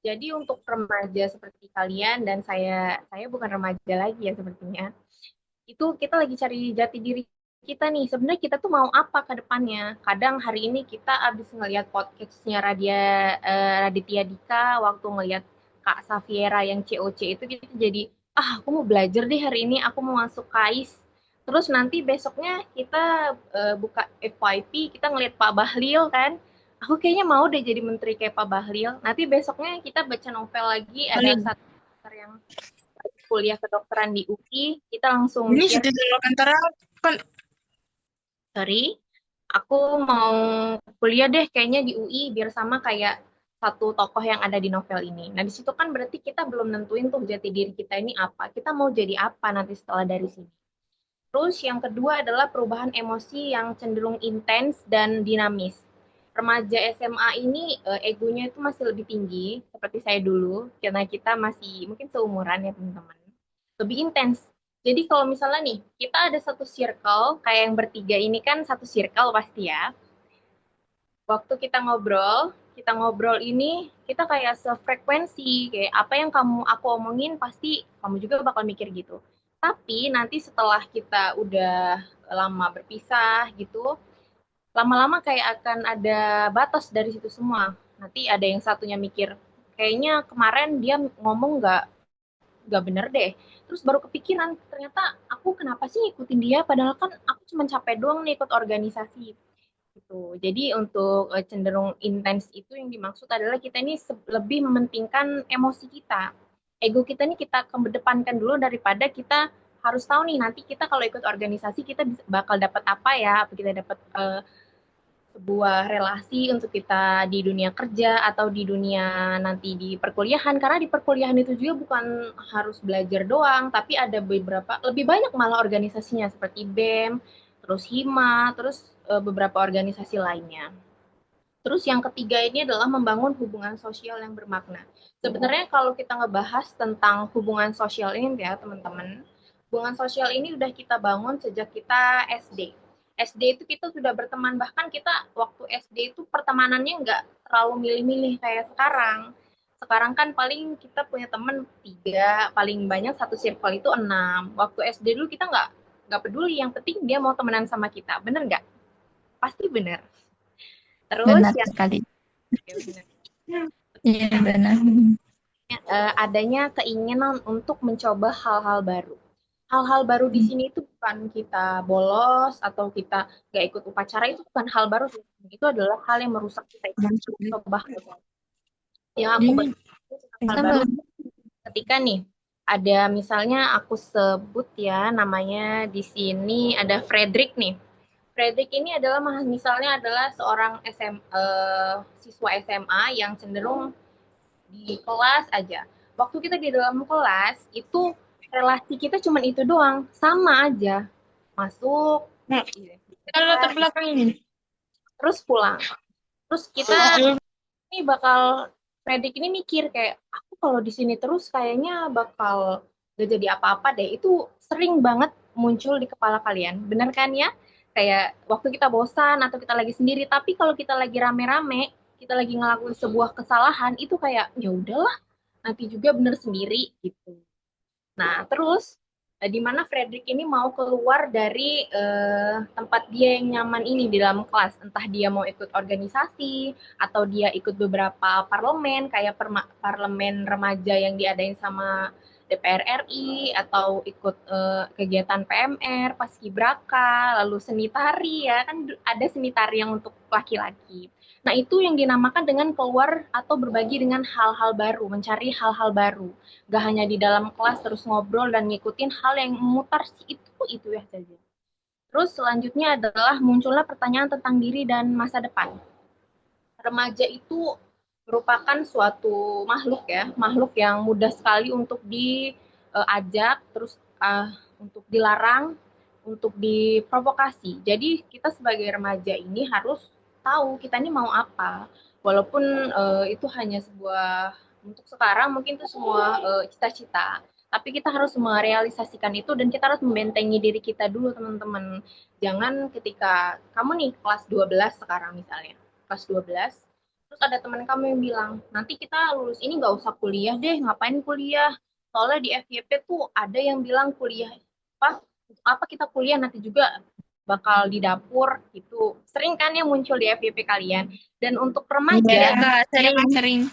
Jadi untuk remaja seperti kalian, dan saya bukan remaja lagi ya sepertinya, itu kita lagi cari jati diri kita nih, sebenarnya kita tuh mau apa ke depannya. Kadang hari ini kita abis ngelihat podcastnya Raditya Dika, waktu ngelihat Kak Safiera yang COC itu kita jadi, aku mau belajar deh hari ini, aku mau masuk KAIS. Terus nanti besoknya kita buka FYP, kita ngelihat Pak Bahlil kan, aku kayaknya mau deh jadi menteri kayak Pak Bahlil. Nanti besoknya kita baca novel lagi, ada satu dokter yang kuliah kedokteran di UI, kita langsung Ini mikir, sudah antara kan sorry, aku mau kuliah deh kayaknya di UI biar sama kayak satu tokoh yang ada di novel ini. Nah, di situ kan berarti kita belum nentuin tuh jati diri kita ini apa. Kita mau jadi apa nanti setelah dari sini. Terus yang kedua adalah perubahan emosi yang cenderung intens dan dinamis. Remaja SMA ini egonya itu masih lebih tinggi seperti saya dulu karena kita masih mungkin seumuran ya teman-teman. Lebih intens. Jadi kalau misalnya nih kita ada satu circle kayak yang bertiga ini kan satu circle pasti ya. Waktu kita ngobrol ini kita kayak sefrekuensi, kayak apa yang aku omongin pasti kamu juga bakal mikir gitu. Tapi nanti setelah kita udah lama berpisah gitu, lama-lama kayak akan ada batas dari situ semua. Nanti ada yang satunya mikir, kayaknya kemarin dia ngomong nggak bener deh. Terus baru kepikiran, ternyata aku kenapa sih ngikutin dia, padahal kan aku cuma capek doang nih ikut organisasi gitu. Jadi untuk cenderung intens itu yang dimaksud adalah kita ini lebih mementingkan emosi kita. Ego kita ini kita kedepankan dulu daripada kita harus tahu nih nanti kita kalau ikut organisasi kita bakal dapat apa ya, apa kita dapat sebuah relasi untuk kita di dunia kerja atau di dunia nanti di perkuliahan, karena di perkuliahan itu juga bukan harus belajar doang, tapi ada beberapa lebih banyak malah organisasinya seperti BEM, terus HIMA, terus beberapa organisasi lainnya. Terus yang ketiga ini adalah membangun hubungan sosial yang bermakna. Sebenarnya kalau kita ngebahas tentang hubungan sosial ini ya teman-teman, hubungan sosial ini udah kita bangun sejak kita SD. SD itu kita sudah berteman, bahkan kita waktu SD itu pertemanannya nggak terlalu milih-milih kayak sekarang. Sekarang kan paling kita punya teman 3, paling banyak satu circle itu 6. Waktu SD dulu kita nggak peduli, yang penting dia mau temenan sama kita, bener nggak? Pasti bener. Terus Benar yang sekali. ya bener. Iya, benar. Adanya keinginan untuk mencoba hal-hal baru. Hal-hal baru di sini itu bukan kita bolos atau kita nggak ikut upacara, itu bukan hal baru. Itu adalah hal yang merusak kita itu coba hal baru. Yang aku hal baru ketika nih ada misalnya aku sebut ya namanya di sini ada Frederick nih. Frederick ini adalah misalnya adalah seorang siswa SMA yang cenderung di kelas aja. Waktu kita di dalam kelas itu relasi kita cuma itu doang, sama aja. Masuk, kalau terbelakang ini. terus pulang. Terus kita ini bakal Predik ini mikir kayak aku kalau di sini terus kayaknya bakal gak jadi apa-apa deh. Itu sering banget muncul di kepala kalian. Bener kan ya? Kayak waktu kita bosan atau kita lagi sendiri, tapi kalau kita lagi rame-rame, kita lagi ngelakuin sebuah kesalahan, itu kayak ya udahlah, nanti juga bener sendiri gitu. Nah, terus di mana Frederick ini mau keluar dari tempat dia yang nyaman ini di dalam kelas. Entah dia mau ikut organisasi, atau dia ikut beberapa parlemen, kayak parlemen remaja yang diadain sama DPR RI, atau ikut kegiatan PMR, Paskibraka, lalu seni tari ya, kan ada seni tari yang untuk laki-laki. Nah, itu yang dinamakan dengan keluar atau berbagi dengan hal-hal baru, mencari hal-hal baru. Gak hanya di dalam kelas terus ngobrol dan ngikutin hal yang memutar itu ya saja. Terus selanjutnya adalah munculnya pertanyaan tentang diri dan masa depan. Remaja itu merupakan suatu makhluk yang mudah sekali untuk diajak, terus untuk dilarang, untuk diprovokasi. Jadi kita sebagai remaja ini harus tahu kita ini mau apa. Walaupun itu hanya sebuah, untuk sekarang mungkin itu semua cita-cita, tapi kita harus merealisasikan itu dan kita harus membentengi diri kita dulu teman-teman. Jangan ketika kamu nih kelas 12 sekarang misalnya, kelas 12, terus ada teman kamu yang bilang, nanti kita lulus ini nggak usah kuliah deh, ngapain kuliah? Soalnya di FYP tuh ada yang bilang kuliah apa kita kuliah nanti juga bakal di dapur gitu. Sering kan yang muncul di FYP kalian. Dan untuk remaja, Ya, sering.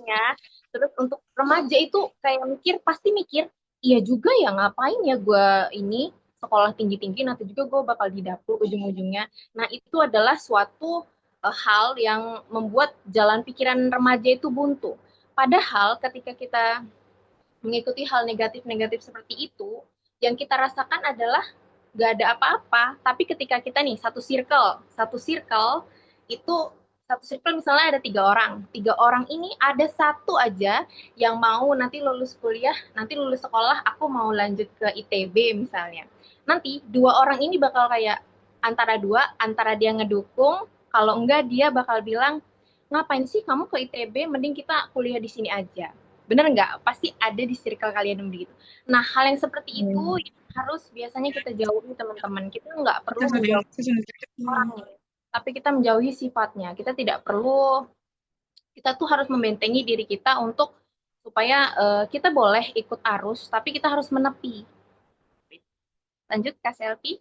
ya. Terus untuk remaja itu kayak pasti mikir, iya juga ya ngapain ya gue ini sekolah tinggi-tinggi nanti juga gue bakal di dapur ujung-ujungnya. Nah, itu adalah suatu hal yang membuat jalan pikiran remaja itu buntu. Padahal ketika kita mengikuti hal negatif-negatif seperti itu, yang kita rasakan adalah nggak ada apa-apa. Tapi ketika kita nih satu circle itu satu circle misalnya ada 3 orang. 3 orang ini ada satu aja yang mau nanti lulus kuliah, nanti lulus sekolah, aku mau lanjut ke ITB misalnya. Nanti 2 orang ini bakal kayak antara dia ngedukung, kalau enggak dia bakal bilang, ngapain sih kamu ke ITB, mending kita kuliah di sini aja. Bener nggak? Pasti ada di circle kalian yang begitu. Nah, hal yang seperti itu harus biasanya kita jauhi, teman-teman. Kita nggak perlu menjauhi orang, tapi kita menjauhi sifatnya. Kita tuh harus membentengi diri kita untuk supaya kita boleh ikut arus, tapi kita harus menepi. Lanjut, Kak Selvi.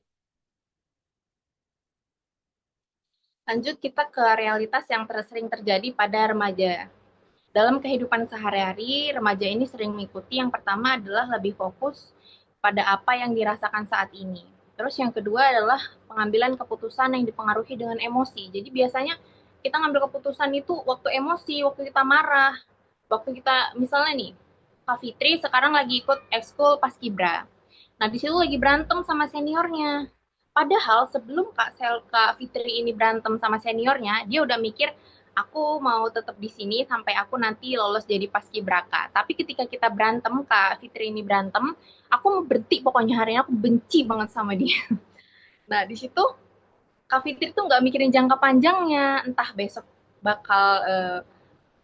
Lanjut kita ke realitas yang sering terjadi pada remaja. Dalam kehidupan sehari-hari, remaja ini sering mengikuti yang pertama adalah lebih fokus pada apa yang dirasakan saat ini. Terus yang kedua adalah pengambilan keputusan yang dipengaruhi dengan emosi. Jadi biasanya kita ngambil keputusan itu waktu emosi, waktu kita marah, waktu kita misalnya nih, Kak Fitri sekarang lagi ikut ekskul Paskibra. Nah, di situ lagi berantem sama seniornya. Padahal sebelum Kak Fitri ini berantem sama seniornya, dia udah mikir, aku mau tetap di sini sampai aku nanti lolos jadi paskibraka. Tapi ketika kita berantem, Kak Fitri ini berantem, aku mau berhenti pokoknya hari ini, aku benci banget sama dia. Nah, di situ Kak Fitri tuh nggak mikirin jangka panjangnya, entah besok bakal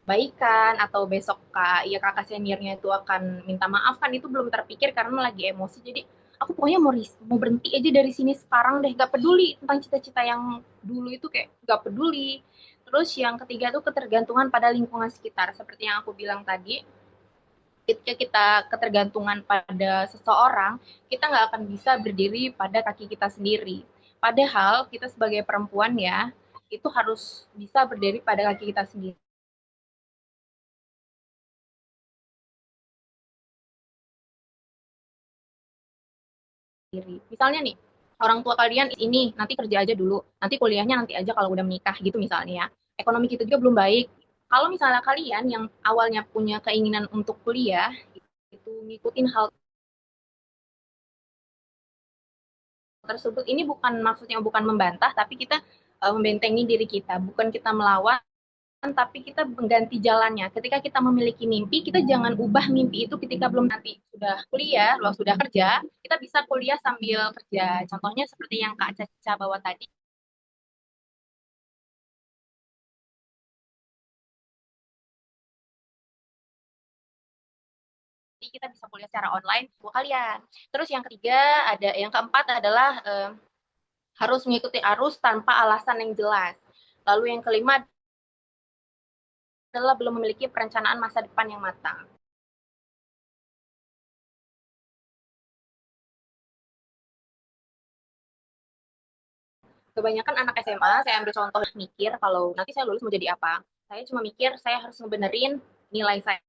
baikan atau besok kakak seniornya itu akan minta maaf, kan itu belum terpikir karena lagi emosi. Jadi aku pokoknya mau berhenti aja dari sini sekarang deh, gak peduli tentang cita-cita yang dulu itu, kayak gak peduli. Terus yang ketiga tuh ketergantungan pada lingkungan sekitar, seperti yang aku bilang tadi. Ketika kita ketergantungan pada seseorang, kita nggak akan bisa berdiri pada kaki kita sendiri. Padahal kita sebagai perempuan ya, itu harus bisa berdiri pada kaki kita sendiri. Misalnya nih, orang tua kalian ini nanti kerja aja dulu, nanti kuliahnya nanti aja kalau udah menikah gitu misalnya ya. Ekonomi kita juga belum baik. Kalau misalnya kalian yang awalnya punya keinginan untuk kuliah, itu ngikutin hal tersebut, ini maksudnya bukan membantah, tapi kita membentengi diri kita, bukan kita melawan, tapi kita mengganti jalannya. Ketika kita memiliki mimpi, kita jangan ubah mimpi itu ketika belum nanti sudah kuliah, loh sudah kerja, kita bisa kuliah sambil kerja. Contohnya seperti yang Kak Caca bawa tadi. Jadi kita bisa kuliah secara online buat kalian. Terus yang keempat adalah harus mengikuti arus tanpa alasan yang jelas. Lalu yang kelima adalah belum memiliki perencanaan masa depan yang matang. Kebanyakan anak SMA, saya ambil contoh, mikir kalau nanti saya lulus mau jadi apa. Saya cuma mikir saya harus ngebenerin nilai saya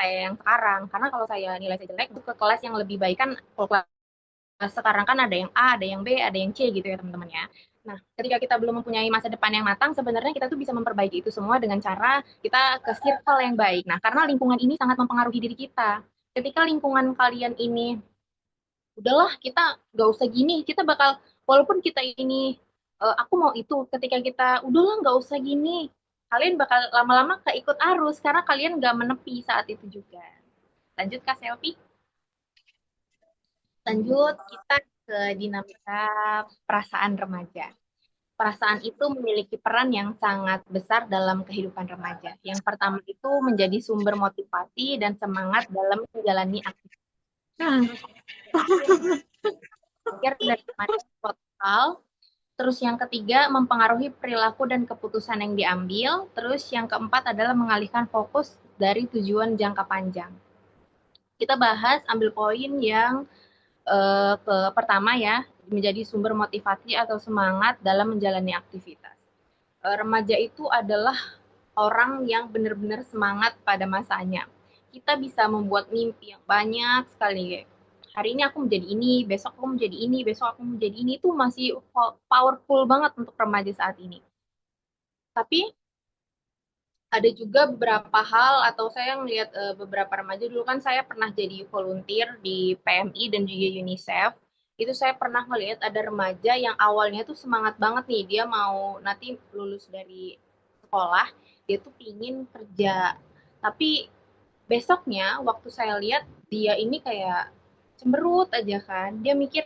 yang sekarang. Karena kalau saya nilai saya jelek, ke kelas yang lebih baik kan, kalau kelas sekarang kan ada yang A, ada yang B, ada yang C gitu ya teman-teman ya. Nah, ketika kita belum mempunyai masa depan yang matang, sebenarnya kita tuh bisa memperbaiki itu semua dengan cara kita ke circle yang baik. Nah, karena lingkungan ini sangat mempengaruhi diri kita. Ketika lingkungan kalian ini, udahlah kita nggak usah gini, kita bakal, walaupun kita ini, aku mau itu, ketika kita, udahlah nggak usah gini, kalian bakal lama-lama keikut arus, karena kalian nggak menepi saat itu juga. Lanjut Kak Selvi. Lanjut kita ke dinamika perasaan remaja. Perasaan itu memiliki peran yang sangat besar dalam kehidupan remaja. Yang pertama itu menjadi sumber motivasi dan semangat dalam menjalani aktivitas. Dari total. Terus yang ketiga mempengaruhi perilaku dan keputusan yang diambil. Terus yang keempat adalah mengalihkan fokus dari tujuan jangka panjang. Kita bahas, ambil poin yang pertama ya, menjadi sumber motivasi atau semangat dalam menjalani aktivitas. Remaja itu adalah orang yang benar-benar semangat pada masanya. Kita bisa membuat mimpi yang banyak sekali. hari ini aku menjadi ini, besok aku menjadi ini, besok aku menjadi ini, itu masih powerful banget untuk remaja saat ini. Tapi ada juga beberapa hal, atau saya ngelihat beberapa remaja, dulu kan saya pernah jadi volunteer di PMI dan juga UNICEF. Itu saya pernah melihat ada remaja yang awalnya tuh semangat banget nih, dia mau nanti lulus dari sekolah, dia tuh pingin kerja. Tapi besoknya waktu saya lihat, dia ini kayak cemberut aja kan. Dia mikir,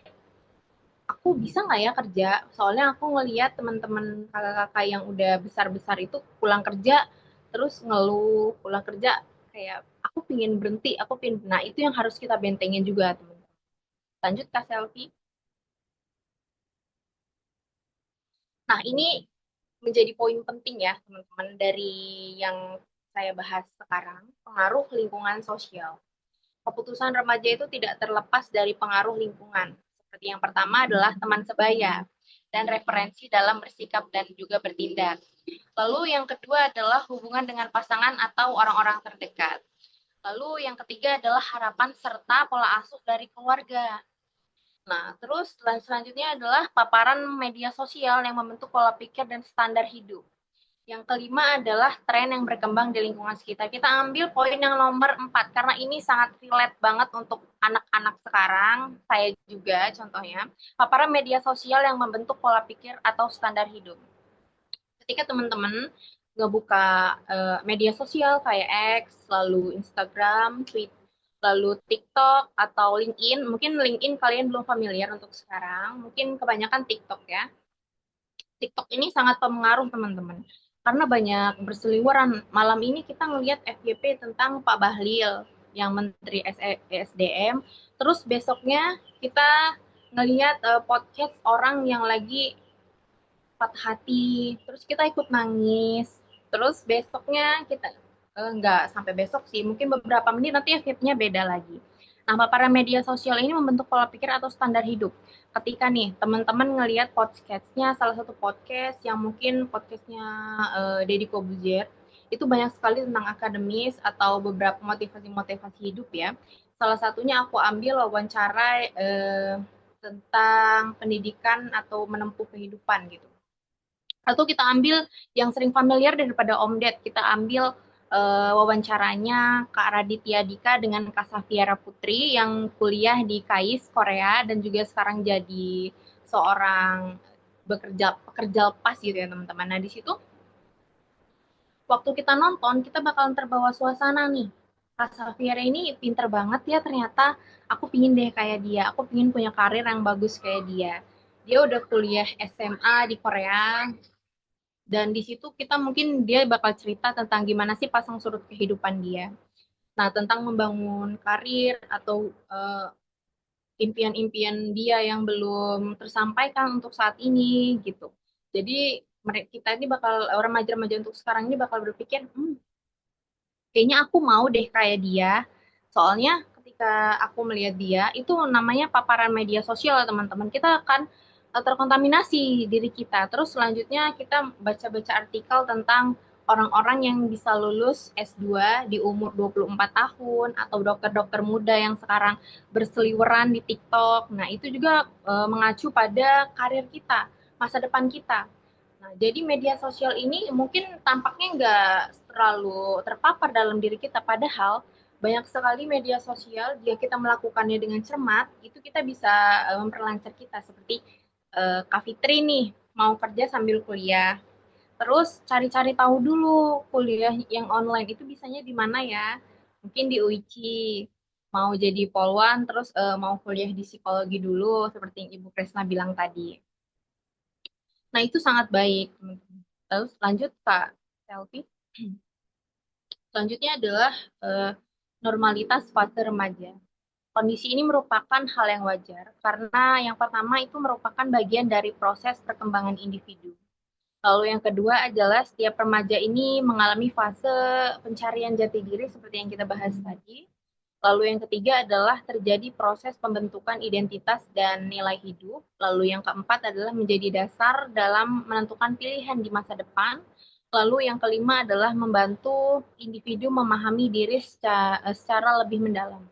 aku bisa nggak ya kerja? Soalnya aku ngelihat teman-teman kakak-kakak yang udah besar-besar itu pulang kerja terus ngeluh, pulang kerja kayak aku pingin berhenti, aku pingin. Nah, itu yang harus kita bentengin juga, teman-teman. Lanjut Kak Selfie. Nah, ini menjadi poin penting ya, teman-teman, dari yang saya bahas sekarang, pengaruh lingkungan sosial. Keputusan remaja itu tidak terlepas dari pengaruh lingkungan. Seperti yang pertama adalah teman sebaya dan referensi dalam bersikap dan juga bertindak. Lalu yang kedua adalah hubungan dengan pasangan atau orang-orang terdekat. Lalu yang ketiga adalah harapan serta pola asuh dari keluarga. Nah, terus selanjutnya adalah paparan media sosial yang membentuk pola pikir dan standar hidup. Yang kelima adalah tren yang berkembang di lingkungan sekitar. Kita ambil poin yang nomor 4, karena ini sangat relate banget untuk anak-anak sekarang, saya juga contohnya. Paparan media sosial yang membentuk pola pikir atau standar hidup. Ketika teman-teman ngebuka media sosial kayak X, lalu Instagram, Twitter, lalu TikTok atau LinkedIn, mungkin LinkedIn kalian belum familiar untuk sekarang, mungkin kebanyakan TikTok ya. TikTok ini sangat pengaruh teman-teman, karena banyak berseliweran. Malam ini kita ngelihat FYP tentang Pak Bahlil yang Menteri SDM, terus besoknya kita ngelihat podcast orang yang lagi patah hati, terus kita ikut nangis, terus besoknya kita nggak sampai besok sih, mungkin beberapa menit nanti efeknya beda lagi. Nah, para media sosial ini membentuk pola pikir atau standar hidup. Ketika nih teman-teman ngelihat podcastnya, salah satu podcast yang mungkin podcastnya Deddy Kobuzier, itu banyak sekali tentang akademis atau beberapa motivasi-motivasi hidup ya. Salah satunya aku ambil wawancara tentang pendidikan atau menempuh kehidupan gitu. Atau kita ambil yang sering familiar daripada Om Ded, kita ambil wawancaranya Kak Raditya Dika dengan Kak Safiera Putri yang kuliah di KAIS Korea dan juga sekarang jadi seorang pekerja lepas gitu ya teman-teman. Nah, di situ waktu kita nonton kita bakalan terbawa suasana nih. Kak Safiera ini pinter banget ya ternyata, aku pingin deh kayak dia, aku pingin punya karir yang bagus kayak dia. Dia udah kuliah SMA di Korea, dan di situ kita mungkin dia bakal cerita tentang gimana sih pasang surut kehidupan dia. Nah, tentang membangun karir atau impian-impian dia yang belum tersampaikan untuk saat ini gitu. Jadi kita ini bakal, remaja-remaja untuk sekarang ini bakal berpikir, kayaknya aku mau deh kayak dia. Soalnya ketika aku melihat dia, itu namanya paparan media sosial teman-teman. Kita akan terkontaminasi diri kita. Terus selanjutnya kita baca-baca artikel tentang orang-orang yang bisa lulus S2 di umur 24 tahun atau dokter-dokter muda yang sekarang berseliweran di TikTok. Nah, itu juga mengacu pada karir kita, masa depan kita. Nah, jadi media sosial ini mungkin tampaknya nggak terlalu terpapar dalam diri kita, padahal banyak sekali media sosial, jika kita melakukannya dengan cermat, itu kita bisa memperlancar kita, seperti Kak Fitri nih, mau kerja sambil kuliah. Terus cari-cari tahu dulu kuliah yang online itu bisanya di mana ya. Mungkin di UICI, mau jadi polwan, terus mau kuliah di psikologi dulu, seperti yang Ibu Kresna bilang tadi. Nah, itu sangat baik. Terus lanjut Kak Selfie. Selanjutnya adalah normalitas fase remaja. Kondisi ini merupakan hal yang wajar karena yang pertama itu merupakan bagian dari proses perkembangan individu. Lalu yang kedua adalah setiap remaja ini mengalami fase pencarian jati diri seperti yang kita bahas tadi. Lalu yang ketiga adalah terjadi proses pembentukan identitas dan nilai hidup. Lalu yang keempat adalah menjadi dasar dalam menentukan pilihan di masa depan. Lalu yang kelima adalah membantu individu memahami diri secara lebih mendalam.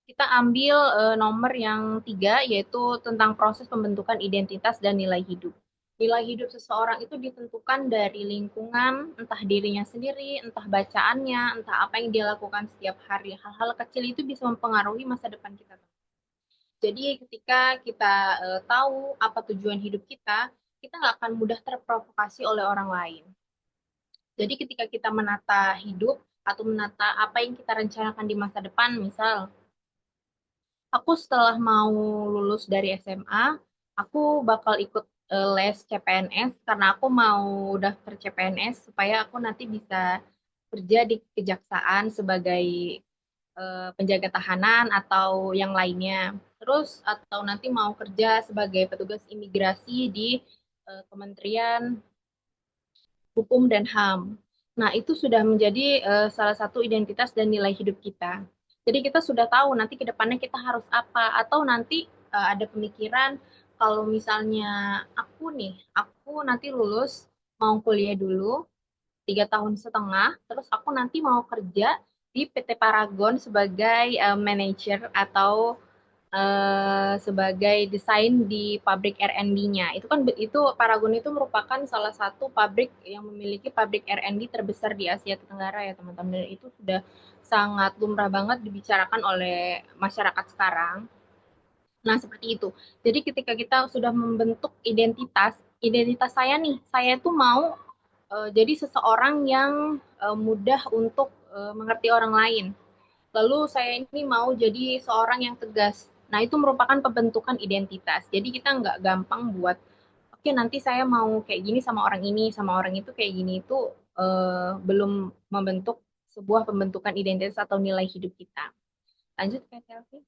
kita ambil nomor yang 3, yaitu tentang proses pembentukan identitas dan nilai hidup. Nilai hidup seseorang itu ditentukan dari lingkungan, entah dirinya sendiri, entah bacaannya, entah apa yang dia lakukan setiap hari. Hal-hal kecil itu bisa mempengaruhi masa depan kita. Jadi ketika kita tahu apa tujuan hidup kita nggak akan mudah terprovokasi oleh orang lain. Jadi ketika kita menata hidup atau menata apa yang kita rencanakan di masa depan, misal aku setelah mau lulus dari SMA, aku bakal ikut les CPNS karena aku mau daftar CPNS supaya aku nanti bisa kerja di kejaksaan sebagai penjaga tahanan atau yang lainnya. Terus atau nanti mau kerja sebagai petugas imigrasi di Kementerian Hukum dan HAM. Nah, itu sudah menjadi salah satu identitas dan nilai hidup kita. Jadi kita sudah tahu nanti ke depannya kita harus apa, atau nanti ada pemikiran kalau misalnya aku nanti lulus mau kuliah dulu 3 tahun setengah, terus aku nanti mau kerja di PT Paragon sebagai manajer atau sebagai desain di pabrik R&D-nya. Itu Paragon itu merupakan salah satu pabrik yang memiliki pabrik R&D terbesar di Asia Tenggara ya teman-teman. Dan itu sudah sangat lumrah banget dibicarakan oleh masyarakat sekarang. Nah, seperti itu. Jadi ketika kita sudah membentuk identitas saya tuh mau jadi seseorang yang mudah untuk mengerti orang lain. Lalu saya ini mau jadi seorang yang tegas. Nah, itu merupakan pembentukan identitas. Jadi kita nggak gampang buat, oke nanti saya mau kayak gini sama orang ini, sama orang itu kayak gini, itu belum membentuk sebuah pembentukan identitas atau nilai hidup kita. Lanjut Kak Selvi.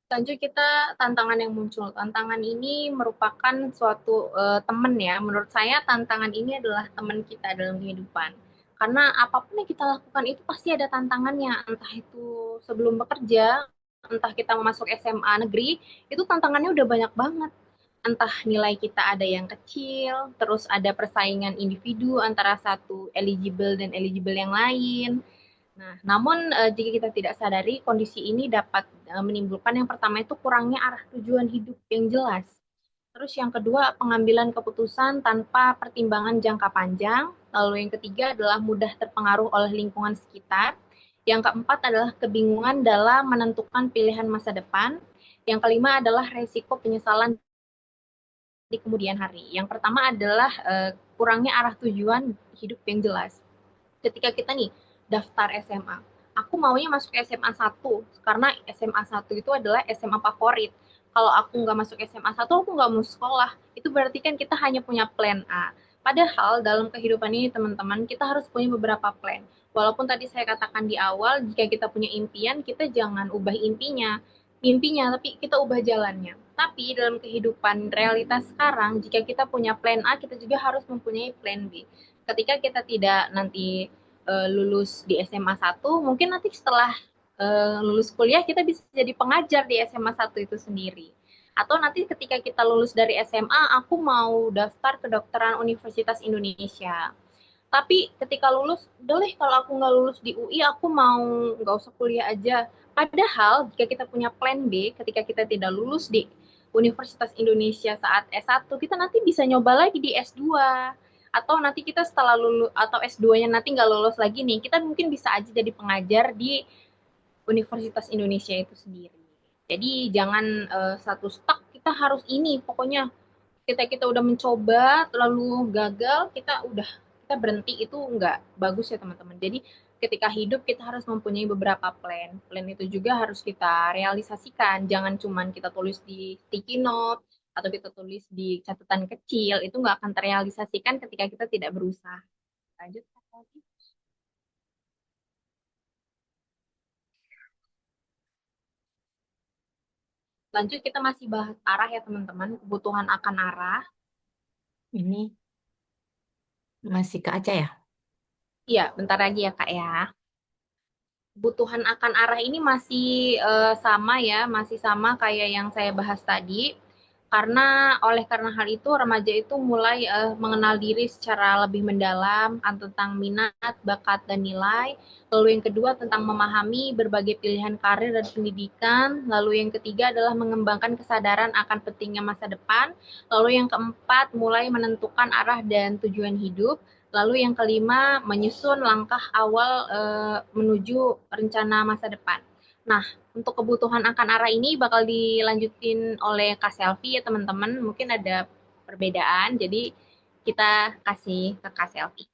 Lanjut kita tantangan yang muncul. Tantangan ini merupakan suatu teman ya. Menurut saya tantangan ini adalah teman kita dalam kehidupan. Karena apapun yang kita lakukan itu pasti ada tantangannya. Entah itu sebelum bekerja, entah kita masuk SMA negeri, itu tantangannya udah banyak banget. Entah nilai kita ada yang kecil, terus ada persaingan individu antara satu eligible dan eligible yang lain. Nah, namun jika kita tidak sadari, kondisi ini dapat menimbulkan yang pertama itu kurangnya arah tujuan hidup yang jelas. Terus yang kedua, pengambilan keputusan tanpa pertimbangan jangka panjang. Lalu yang ketiga adalah mudah terpengaruh oleh lingkungan sekitar. Yang keempat adalah kebingungan dalam menentukan pilihan masa depan. Yang kelima adalah resiko penyesalan di kemudian hari. Yang pertama adalah kurangnya arah tujuan hidup yang jelas. Ketika kita nih daftar SMA, aku maunya masuk SMA 1 karena SMA 1 itu adalah SMA favorit. Kalau aku nggak masuk SMA 1, aku nggak mau sekolah. Itu berarti kan kita hanya punya plan A. Padahal dalam kehidupan ini teman-teman, kita harus punya beberapa plan. Walaupun tadi saya katakan di awal, jika kita punya impian, kita jangan ubah mimpinya, tapi kita ubah jalannya. Tapi dalam kehidupan realitas sekarang, jika kita punya plan A, kita juga harus mempunyai plan B. Ketika kita tidak nanti lulus di SMA 1, mungkin nanti setelah lulus kuliah kita bisa jadi pengajar di SMA 1 itu sendiri. Atau nanti ketika kita lulus dari SMA, aku mau daftar kedokteran Universitas Indonesia. Tapi ketika lulus, udah deh kalau aku nggak lulus di UI, aku mau nggak usah kuliah aja. Padahal jika kita punya plan B, ketika kita tidak lulus di Universitas Indonesia saat S1, kita nanti bisa nyoba lagi di S2. Atau nanti kita setelah lulus, atau S2-nya nanti nggak lulus lagi nih, kita mungkin bisa aja jadi pengajar di Universitas Indonesia itu sendiri. Jadi jangan satu stuck, kita harus ini, pokoknya kita udah mencoba lalu gagal, kita berhenti, itu nggak bagus ya teman-teman. Jadi ketika hidup kita harus mempunyai beberapa plan itu juga harus kita realisasikan. Jangan cuman kita tulis di sticky note atau kita tulis di catatan kecil, itu nggak akan terrealisasikan ketika kita tidak berusaha. Lanjut lagi. Lanjut kita masih bahas arah ya teman-teman, kebutuhan akan arah. Ini masih ke Aca ya? Iya, bentar lagi ya Kak ya. Kebutuhan akan arah ini masih sama ya, masih sama kayak yang saya bahas tadi. Karena hal itu remaja itu mulai mengenal diri secara lebih mendalam tentang minat, bakat, dan nilai. Lalu yang kedua tentang memahami berbagai pilihan karir dan pendidikan. Lalu yang ketiga adalah mengembangkan kesadaran akan pentingnya masa depan. Lalu yang keempat mulai menentukan arah dan tujuan hidup. Lalu yang kelima menyusun langkah awal menuju rencana masa depan. Nah, untuk kebutuhan akan arah ini bakal dilanjutin oleh Kak Selvi ya teman-teman. Mungkin ada perbedaan, jadi kita kasih ke Kak Selvi.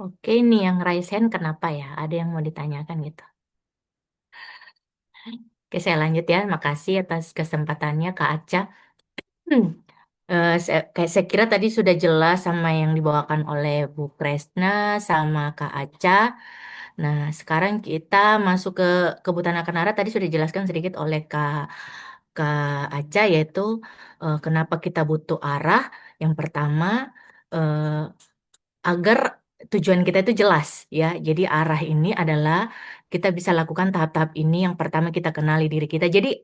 Oke, nih yang raise hand kenapa ya? Ada yang mau ditanyakan gitu. Oke, saya lanjut ya. Makasih atas kesempatannya Kak Aca. Saya kira tadi sudah jelas sama yang dibawakan oleh Bu Kresna sama Kak Aca. Nah, sekarang kita masuk ke kebutuhan akan arah. Tadi sudah dijelaskan sedikit oleh Kak Aca, yaitu kenapa kita butuh arah. Yang pertama, eh, agar tujuan kita itu jelas ya. Jadi arah ini adalah kita bisa lakukan tahap-tahap ini. Yang pertama kita kenali diri kita. Jadi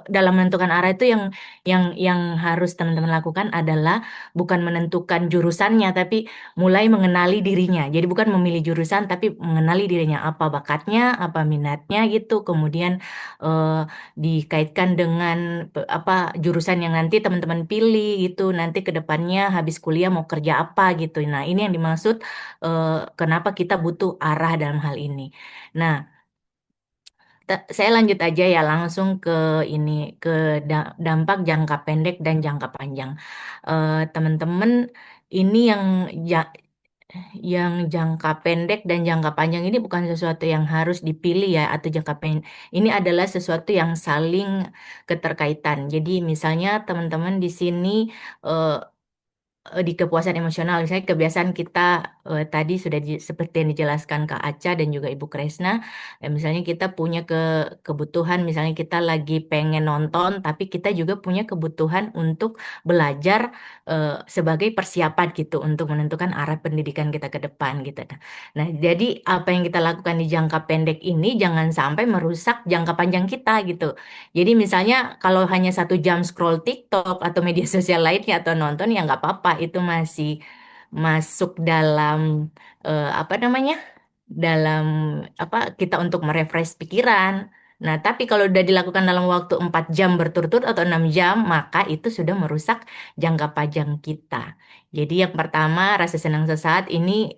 dalam menentukan arah itu yang harus teman-teman lakukan adalah bukan menentukan jurusannya, tapi mulai mengenali dirinya. Jadi bukan memilih jurusan, tapi mengenali dirinya, apa bakatnya, apa minatnya gitu. Kemudian eh, dikaitkan dengan apa jurusan yang nanti teman-teman pilih gitu. Nanti ke depannya habis kuliah mau kerja apa gitu. Nah, ini yang dimaksud eh, kenapa kita butuh arah dalam hal ini. Nah, saya lanjut aja ya langsung ke ini ke dampak jangka pendek dan jangka panjang. Teman-teman, ini yang jangka pendek dan jangka panjang ini bukan sesuatu yang harus dipilih ya, atau jangka pendek ini adalah sesuatu yang saling keterkaitan. Jadi misalnya teman-teman di sini eh, di kepuasan emosional, misalnya kebiasaan kita tadi sudah seperti yang dijelaskan Kak Aca dan juga Ibu Kresna, misalnya kita punya kebutuhan, misalnya kita lagi pengen nonton, tapi kita juga punya kebutuhan untuk belajar sebagai persiapan gitu untuk menentukan arah pendidikan kita ke depan gitu. Nah, jadi apa yang kita lakukan di jangka pendek ini jangan sampai merusak jangka panjang kita gitu. Jadi misalnya kalau hanya 1 jam scroll TikTok atau media sosial lainnya atau nonton ya nggak apa-apa, itu masih masuk dalam apa namanya? Dalam apa kita untuk merefresh pikiran. Nah, tapi kalau udah dilakukan dalam waktu 4 jam berturut-turut atau 6 jam, maka itu sudah merusak jangka panjang kita. Jadi yang pertama rasa senang sesaat ini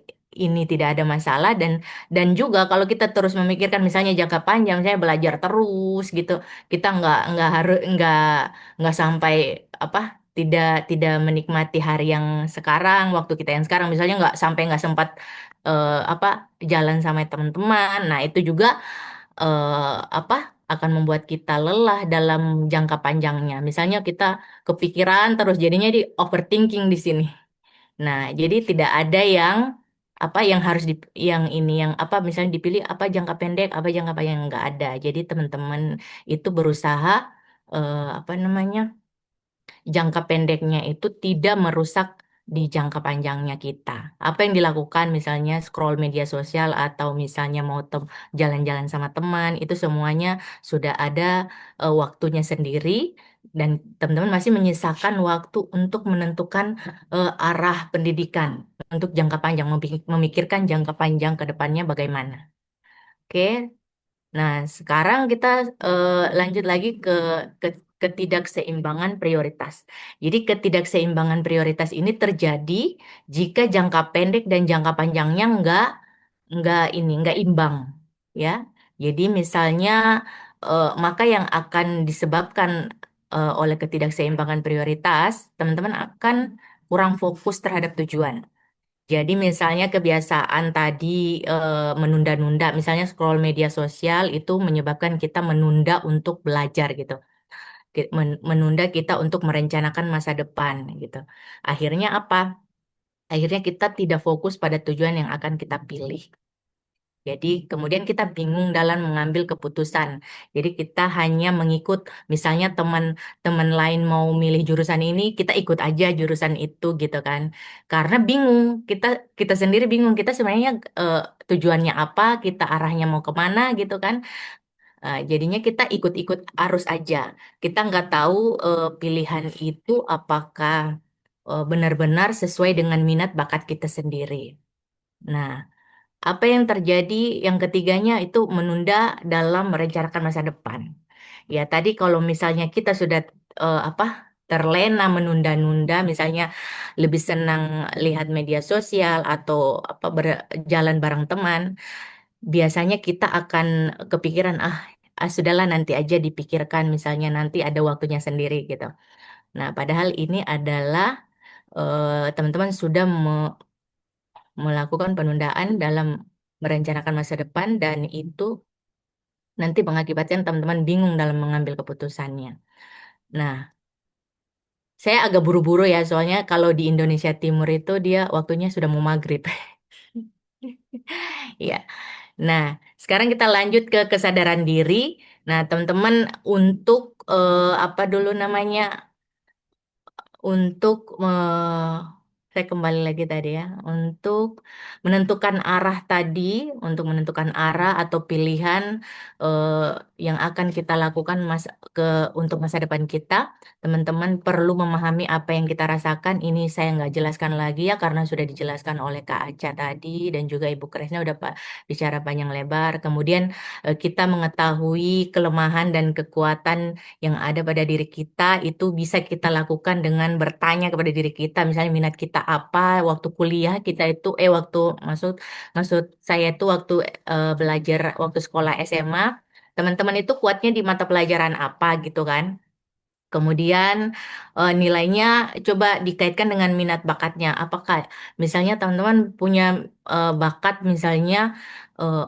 tidak ada masalah, dan juga kalau kita terus memikirkan misalnya jangka panjang saya belajar terus gitu, kita nggak harus nggak sampai apa tidak tidak menikmati hari yang sekarang, waktu kita yang sekarang, misalnya nggak sempat apa jalan sama teman-teman. Nah, itu juga apa akan membuat kita lelah dalam jangka panjangnya. Misalnya kita kepikiran terus, jadinya di overthinking di sini. Nah, jadi tidak ada yang apa yang harus yang ini yang apa misalnya dipilih apa jangka pendek, apa jangka panjang, nggak ada. Jadi teman-teman itu berusaha apa namanya? Jangka pendeknya itu tidak merusak di jangka panjangnya kita. Apa yang dilakukan misalnya scroll media sosial atau misalnya mau jalan-jalan sama teman, itu semuanya sudah ada waktunya sendiri, dan teman-teman masih menyisakan waktu untuk menentukan arah pendidikan untuk jangka panjang, memikirkan jangka panjang ke depannya bagaimana. Oke. Nah, sekarang kita lanjut lagi ke ketidakseimbangan prioritas. Jadi ketidakseimbangan prioritas ini terjadi jika jangka pendek dan jangka panjangnya nggak imbang, ya. Jadi misalnya maka yang akan disebabkan oleh ketidakseimbangan prioritas, teman-teman akan kurang fokus terhadap tujuan. Jadi misalnya kebiasaan tadi menunda-nunda, misalnya scroll media sosial itu menyebabkan kita menunda untuk belajar gitu. Menunda kita untuk merencanakan masa depan gitu. Akhirnya apa? Akhirnya kita tidak fokus pada tujuan yang akan kita pilih. Jadi kemudian kita bingung dalam mengambil keputusan. Jadi kita hanya mengikut, misalnya teman-teman lain mau milih jurusan ini, kita ikut aja jurusan itu gitu kan. Karena bingung, kita kita sendiri bingung kita sebenarnya tujuannya apa, kita arahnya mau kemana gitu kan. Jadinya kita ikut-ikut arus aja. Kita nggak tahu pilihan itu apakah benar-benar sesuai dengan minat bakat kita sendiri. Nah, apa yang terjadi yang ketiganya itu menunda dalam merencanakan masa depan. Ya, tadi kalau misalnya kita sudah apa terlena menunda-nunda, misalnya lebih senang lihat media sosial atau apa berjalan bareng teman, biasanya kita akan kepikiran sudahlah nanti aja dipikirkan, misalnya nanti ada waktunya sendiri gitu. Nah, padahal ini adalah teman-teman sudah melakukan penundaan dalam merencanakan masa depan dan itu nanti mengakibatkan teman-teman bingung dalam mengambil keputusannya. Nah, saya agak buru-buru ya, soalnya kalau di Indonesia Timur itu dia waktunya sudah mau maghrib. Ya. Nah, sekarang kita lanjut ke kesadaran diri. Nah, teman-teman untuk apa dulu namanya? Untuk saya kembali lagi tadi ya, untuk menentukan arah tadi, untuk menentukan arah atau pilihan eh, yang akan kita lakukan untuk masa depan kita, teman-teman perlu memahami apa yang kita rasakan. Ini saya nggak jelaskan lagi ya karena sudah dijelaskan oleh Kak Aca tadi dan juga Ibu Kresna udah bicara panjang lebar. Kemudian kita mengetahui kelemahan dan kekuatan yang ada pada diri kita itu bisa kita lakukan dengan bertanya kepada diri kita, misalnya minat kita apa waktu kuliah kita itu waktu maksud maksud saya itu waktu belajar waktu sekolah SMA, teman-teman itu kuatnya di mata pelajaran apa gitu kan. Kemudian nilainya coba dikaitkan dengan minat bakatnya. Apakah misalnya teman-teman punya bakat misalnya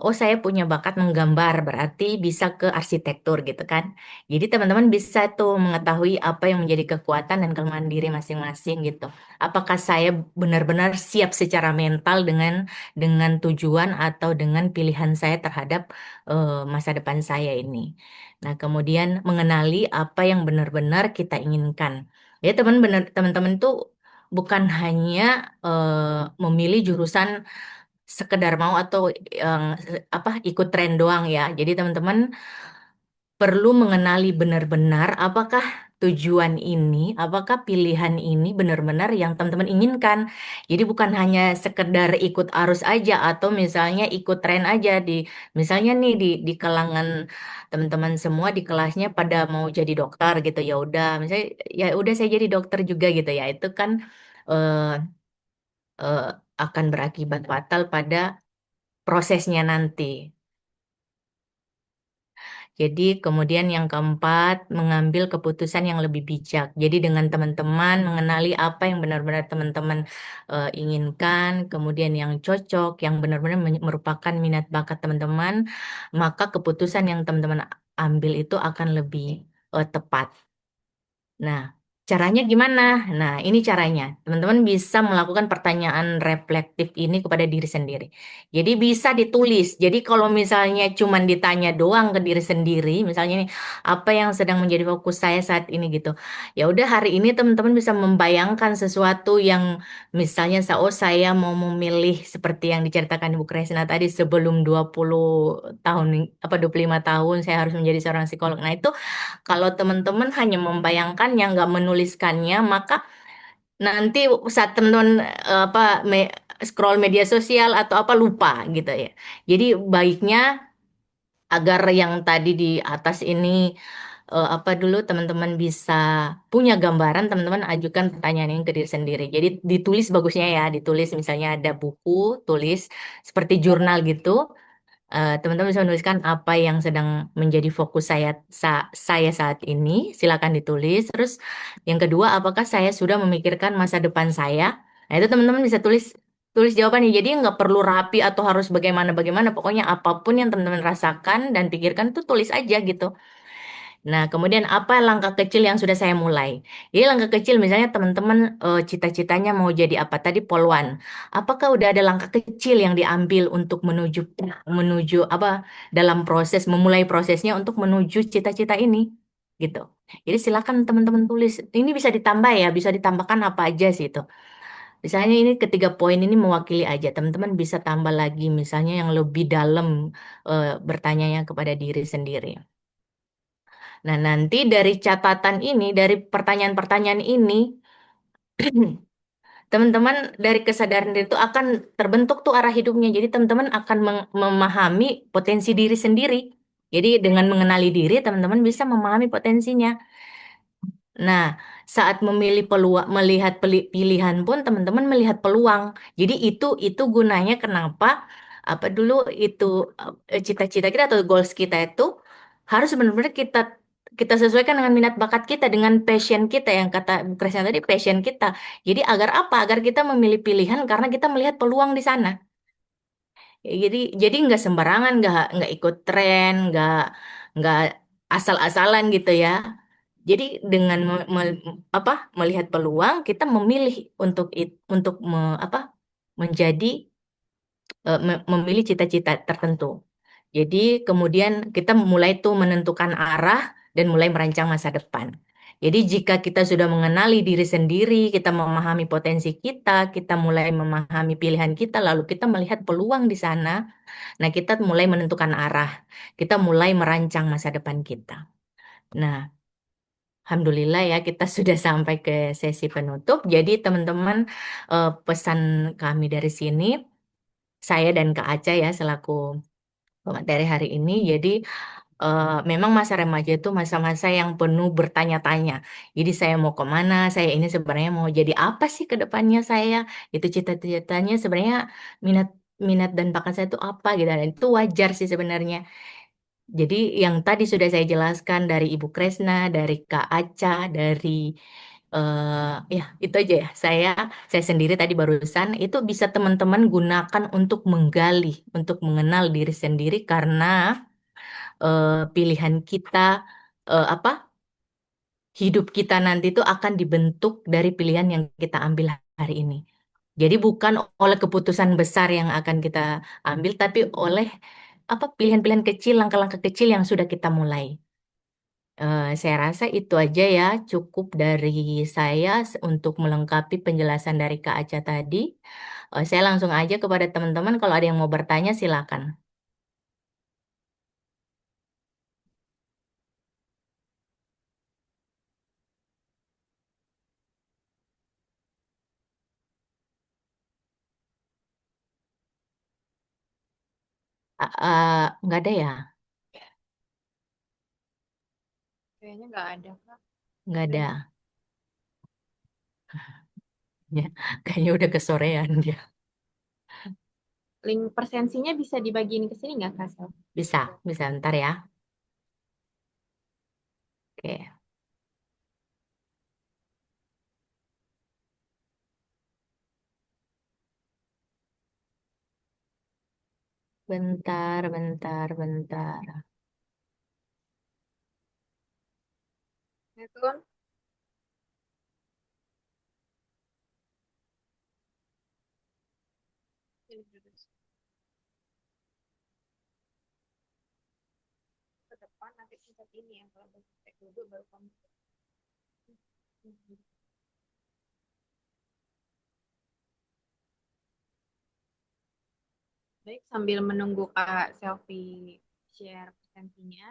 oh saya punya bakat menggambar berarti bisa ke arsitektur gitu kan. Jadi teman-teman bisa tuh mengetahui apa yang menjadi kekuatan dan kelemahan diri masing-masing gitu. Apakah saya benar-benar siap secara mental dengan tujuan atau dengan pilihan saya terhadap masa depan saya ini. Nah, kemudian mengenali apa yang benar-benar kita inginkan. Ya, teman-teman itu bukan hanya memilih jurusan sekedar mau atau yang apa ikut tren doang ya. Jadi teman-teman perlu mengenali benar-benar apakah tujuan ini, apakah pilihan ini benar-benar yang teman-teman inginkan. Jadi bukan hanya sekedar ikut arus aja atau misalnya ikut tren aja misalnya nih di kalangan teman-teman semua di kelasnya pada mau jadi dokter gitu ya udah, misalnya ya udah saya jadi dokter juga gitu ya. Itu kan eh, eh, akan berakibat fatal pada prosesnya nanti. Jadi kemudian yang keempat, mengambil keputusan yang lebih bijak. Jadi dengan teman-teman mengenali apa yang benar-benar teman-teman inginkan, kemudian yang cocok, yang benar-benar merupakan minat bakat teman-teman, maka keputusan yang teman-teman ambil itu akan lebih tepat. Nah, caranya gimana? Nah, ini caranya. Teman-teman bisa melakukan pertanyaan reflektif ini kepada diri sendiri. Jadi bisa ditulis. Jadi kalau misalnya cuman ditanya doang ke diri sendiri, misalnya ini apa yang sedang menjadi fokus saya saat ini gitu. Ya udah hari ini teman-teman bisa membayangkan sesuatu yang misalnya oh saya mau memilih seperti yang diceritakan Ibu Kresna tadi sebelum 20 tahun apa 25 tahun saya harus menjadi seorang psikolog. Nah, itu kalau teman-teman hanya membayangkannya, nggak menuliskannya, maka nanti saat teman-teman apa scroll media sosial atau apa lupa gitu ya. Jadi baiknya agar yang tadi di atas ini apa dulu teman-teman bisa punya gambaran, teman-teman ajukan pertanyaan ini ke diri sendiri. Jadi ditulis bagusnya ya, ditulis misalnya ada buku, tulis seperti jurnal gitu. Teman-teman bisa menuliskan apa yang sedang menjadi fokus saya saat ini. Silakan ditulis. Terus yang kedua, apakah saya sudah memikirkan masa depan saya? Nah, itu teman-teman bisa tulis tulis jawabannya. Jadi nggak perlu rapi atau harus bagaimana-bagaimana. Pokoknya apapun yang teman-teman rasakan dan pikirkan tuh tulis aja gitu. Nah, kemudian apa langkah kecil yang sudah saya mulai? Jadi langkah kecil misalnya teman-teman cita-citanya mau jadi apa tadi polwan. Apakah udah ada langkah kecil yang diambil untuk menuju menuju apa dalam proses memulai prosesnya untuk menuju cita-cita ini gitu. Jadi silakan teman-teman tulis. Ini bisa ditambah ya, bisa ditambahkan apa aja sih itu. Misalnya ini ketiga poin ini mewakili aja. Teman-teman bisa tambah lagi misalnya yang lebih dalam bertanyanya kepada diri sendiri. Nah, nanti dari catatan ini, dari pertanyaan-pertanyaan ini, teman-teman dari kesadaran diri itu akan terbentuk tuh arah hidupnya. Jadi teman-teman akan memahami potensi diri sendiri. Jadi dengan mengenali diri, teman-teman bisa memahami potensinya. Nah, saat memilih peluang, melihat pilihan pun teman-teman melihat peluang. Jadi itu gunanya kenapa apa dulu itu cita-cita kita atau goals kita itu harus benar-benar kita kita sesuaikan dengan minat bakat kita, dengan passion kita yang kata Bu Kresna tadi passion kita. Jadi agar apa? Agar kita memilih pilihan karena kita melihat peluang di sana. Ya, jadi nggak sembarangan, nggak ikut tren, nggak asal-asalan gitu ya. Jadi dengan apa melihat peluang kita memilih untuk menjadi memilih cita-cita tertentu. Jadi kemudian kita mulai tuh menentukan arah dan mulai merancang masa depan. Jadi jika kita sudah mengenali diri sendiri, kita memahami potensi kita mulai memahami pilihan kita, lalu kita melihat peluang di sana. Nah, kita mulai menentukan arah. Kita mulai merancang masa depan kita. Nah, Alhamdulillah ya kita sudah sampai ke sesi penutup. Jadi teman-teman pesan kami dari sini, saya dan Kak Aca ya selaku pemateri hari ini. Jadi memang masa remaja itu masa-masa yang penuh bertanya-tanya. Jadi saya mau kemana? Saya ini sebenarnya mau jadi apa sih ke depannya saya? Itu cita-citanya sebenarnya minat minat dan bakat saya itu apa gitu. Dan itu wajar sih sebenarnya. Jadi yang tadi sudah saya jelaskan dari Ibu Kresna, dari Kak Aca, dari ya itu aja ya. Saya sendiri tadi barusan itu bisa teman-teman gunakan untuk menggali, untuk mengenal diri sendiri karena pilihan kita apa hidup kita nanti itu akan dibentuk dari pilihan yang kita ambil hari ini. Jadi bukan oleh keputusan besar yang akan kita ambil, tapi oleh apa pilihan-pilihan kecil, langkah-langkah kecil yang sudah kita mulai. Saya rasa itu aja ya, cukup dari saya untuk melengkapi penjelasan dari Kak Aca tadi. Saya langsung aja kepada teman-teman, kalau ada yang mau bertanya silakan. Nggak ada ya? Kayaknya nggak ada, Kak. Nggak ada. Ya, kayaknya udah kesorean dia. Link presensinya bisa dibagiin ke sini nggak, Kak Sel? Bisa, bisa ntar ya. Oke, bentar, bentar, bentar. Itu kan ke depan nanti pencet ini ya, kalau pencet dulu baru kamu. Baik, sambil menunggu Kak Selfie share presensinya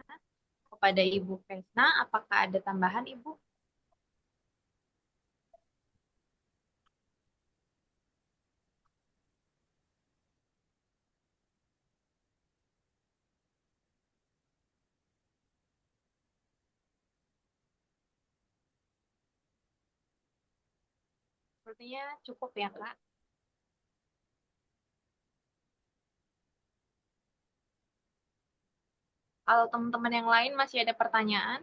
kepada Ibu Kresna, apakah ada tambahan Ibu? Sepertinya cukup ya Kak. Kalau teman-teman yang lain masih ada pertanyaan,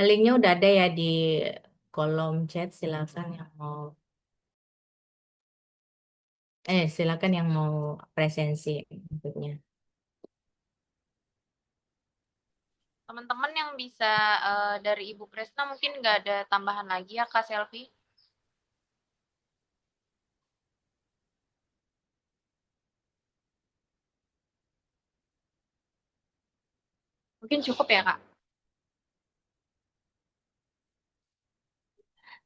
Linknya udah ada ya di kolom chat, silakan yang mau, silakan yang mau presensi berikutnya. teman-teman yang bisa dari Ibu Kresna mungkin nggak ada tambahan lagi ya Kak Selfie? Mungkin cukup ya, Kak.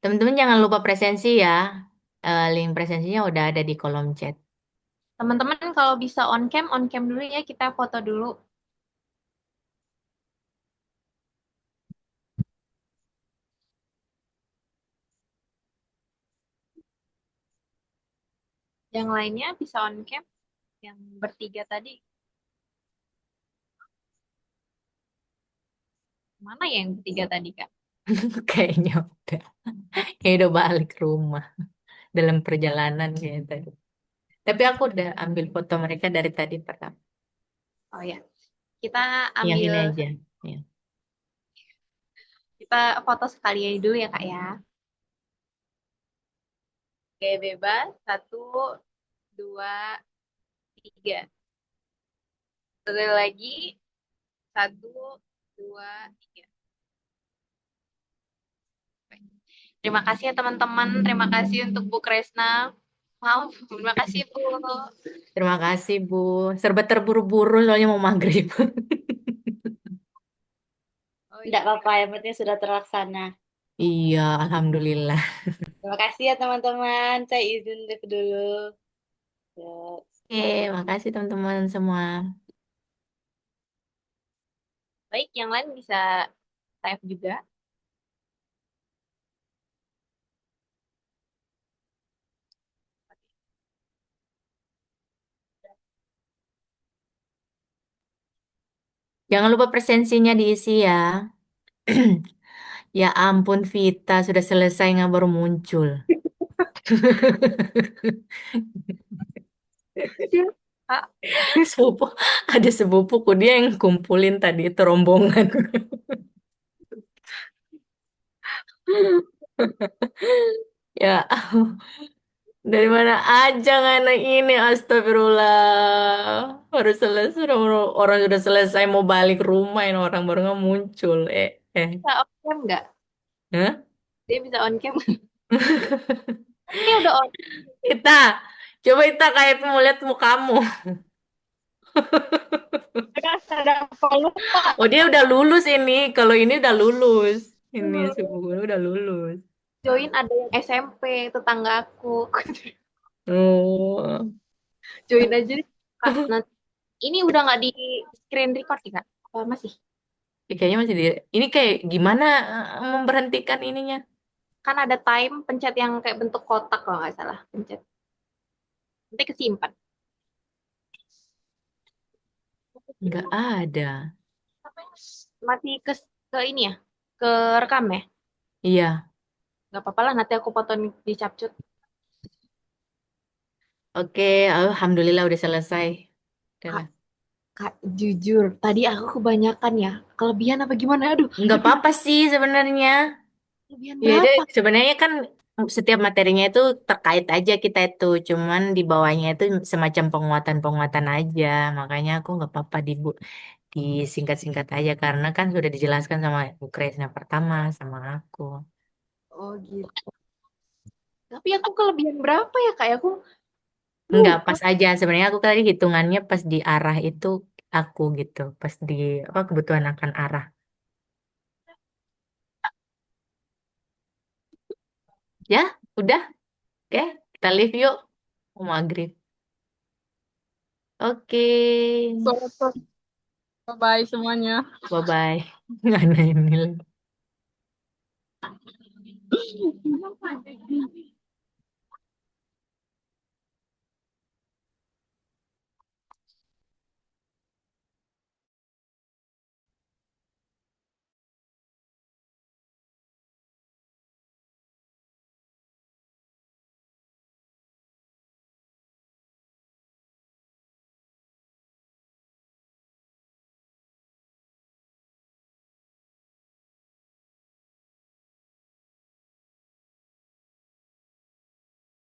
Teman-teman jangan lupa presensi ya. Link presensinya udah ada di kolom chat. Teman-teman kalau bisa on cam dulu ya, kita foto dulu. Yang lainnya bisa on cam, yang bertiga tadi. Mana ya yang bertiga tadi, Kak? Kayaknya udah. Kayak udah balik rumah. Dalam perjalanan kayak tadi. Tapi aku udah ambil foto mereka dari tadi pertama. Oh ya, kita Yang ambil, ini aja. Ya. kita foto sekali aja dulu ya, Kak ya. Oke, bebas. 1, 2, 3. Sekali lagi. 1, 2, 3. Terima kasih ya teman-teman. Terima kasih untuk Bu Kresna. Maaf, terima kasih Bu. Terima kasih Bu. Serba terburu-buru soalnya mau maghrib. Oh Tidak iya, apa-apa, yang penting sudah terlaksana. Iya, alhamdulillah. Terima kasih ya teman-teman. Saya izin live dulu. Ya. Oke, makasih teman-teman semua. baik. Yang lain bisa type juga. Jangan lupa presensinya diisi ya. Ya ampun Vita, sudah selesai nggak baru muncul. Kak, Sepupu, ada sepupuku dia yang kumpulin tadi itu rombongan. Ya, dari mana aja anak ini, astagfirullah. Baru selesai, orang sudah selesai mau balik rumah, ini orang baru nggak muncul. bisa on cam nggak? Hah? Dia bisa on cam. Ini udah on. Ita, coba Ita kayak mau lihat mukamu. Ada apa lupa? Oh dia udah lulus ini, kalau ini udah lulus. Ini sepupu udah lulus. Join ada yang SMP, tetangga aku. Oh, Join aja deh, Kak. Nanti, ini udah nggak di screen record ya, Kak? Apa masih? kayaknya masih di. Ini kayak gimana memberhentikan ininya? Kan ada time pencet yang kayak bentuk kotak kalau nggak salah. Pencet. Nanti kesimpan. Nggak ada. Mati ke ini ya? Ke rekam ya? Iya, Nggak apa-apa lah, nanti aku foto di capcut. oke. Alhamdulillah udah selesai. Udah Kak, lah. Kak, jujur, tadi aku kebanyakan ya. Kelebihan apa gimana? Aduh, Nggak apa-apa sih sebenarnya. kelebihan Ya itu berapa? sebenarnya kan setiap materinya itu terkait aja kita itu. Cuman di bawahnya itu semacam penguatan-penguatan aja. Makanya aku nggak apa-apa disingkat-singkat aja karena kan sudah dijelaskan sama Bu Kresna pertama sama aku. Oh gitu. Tapi aku kelebihan berapa ya, Kak? Aku Enggak, lupa. pas aja. Sebenarnya aku tadi hitungannya pas di arah itu aku gitu. Pas di apa kebutuhan akan arah. Ya, udah. Oke, kita live yuk. Mau maghrib. Oke. Bye-bye semuanya. Bye-bye. Nggak ada ini lagi.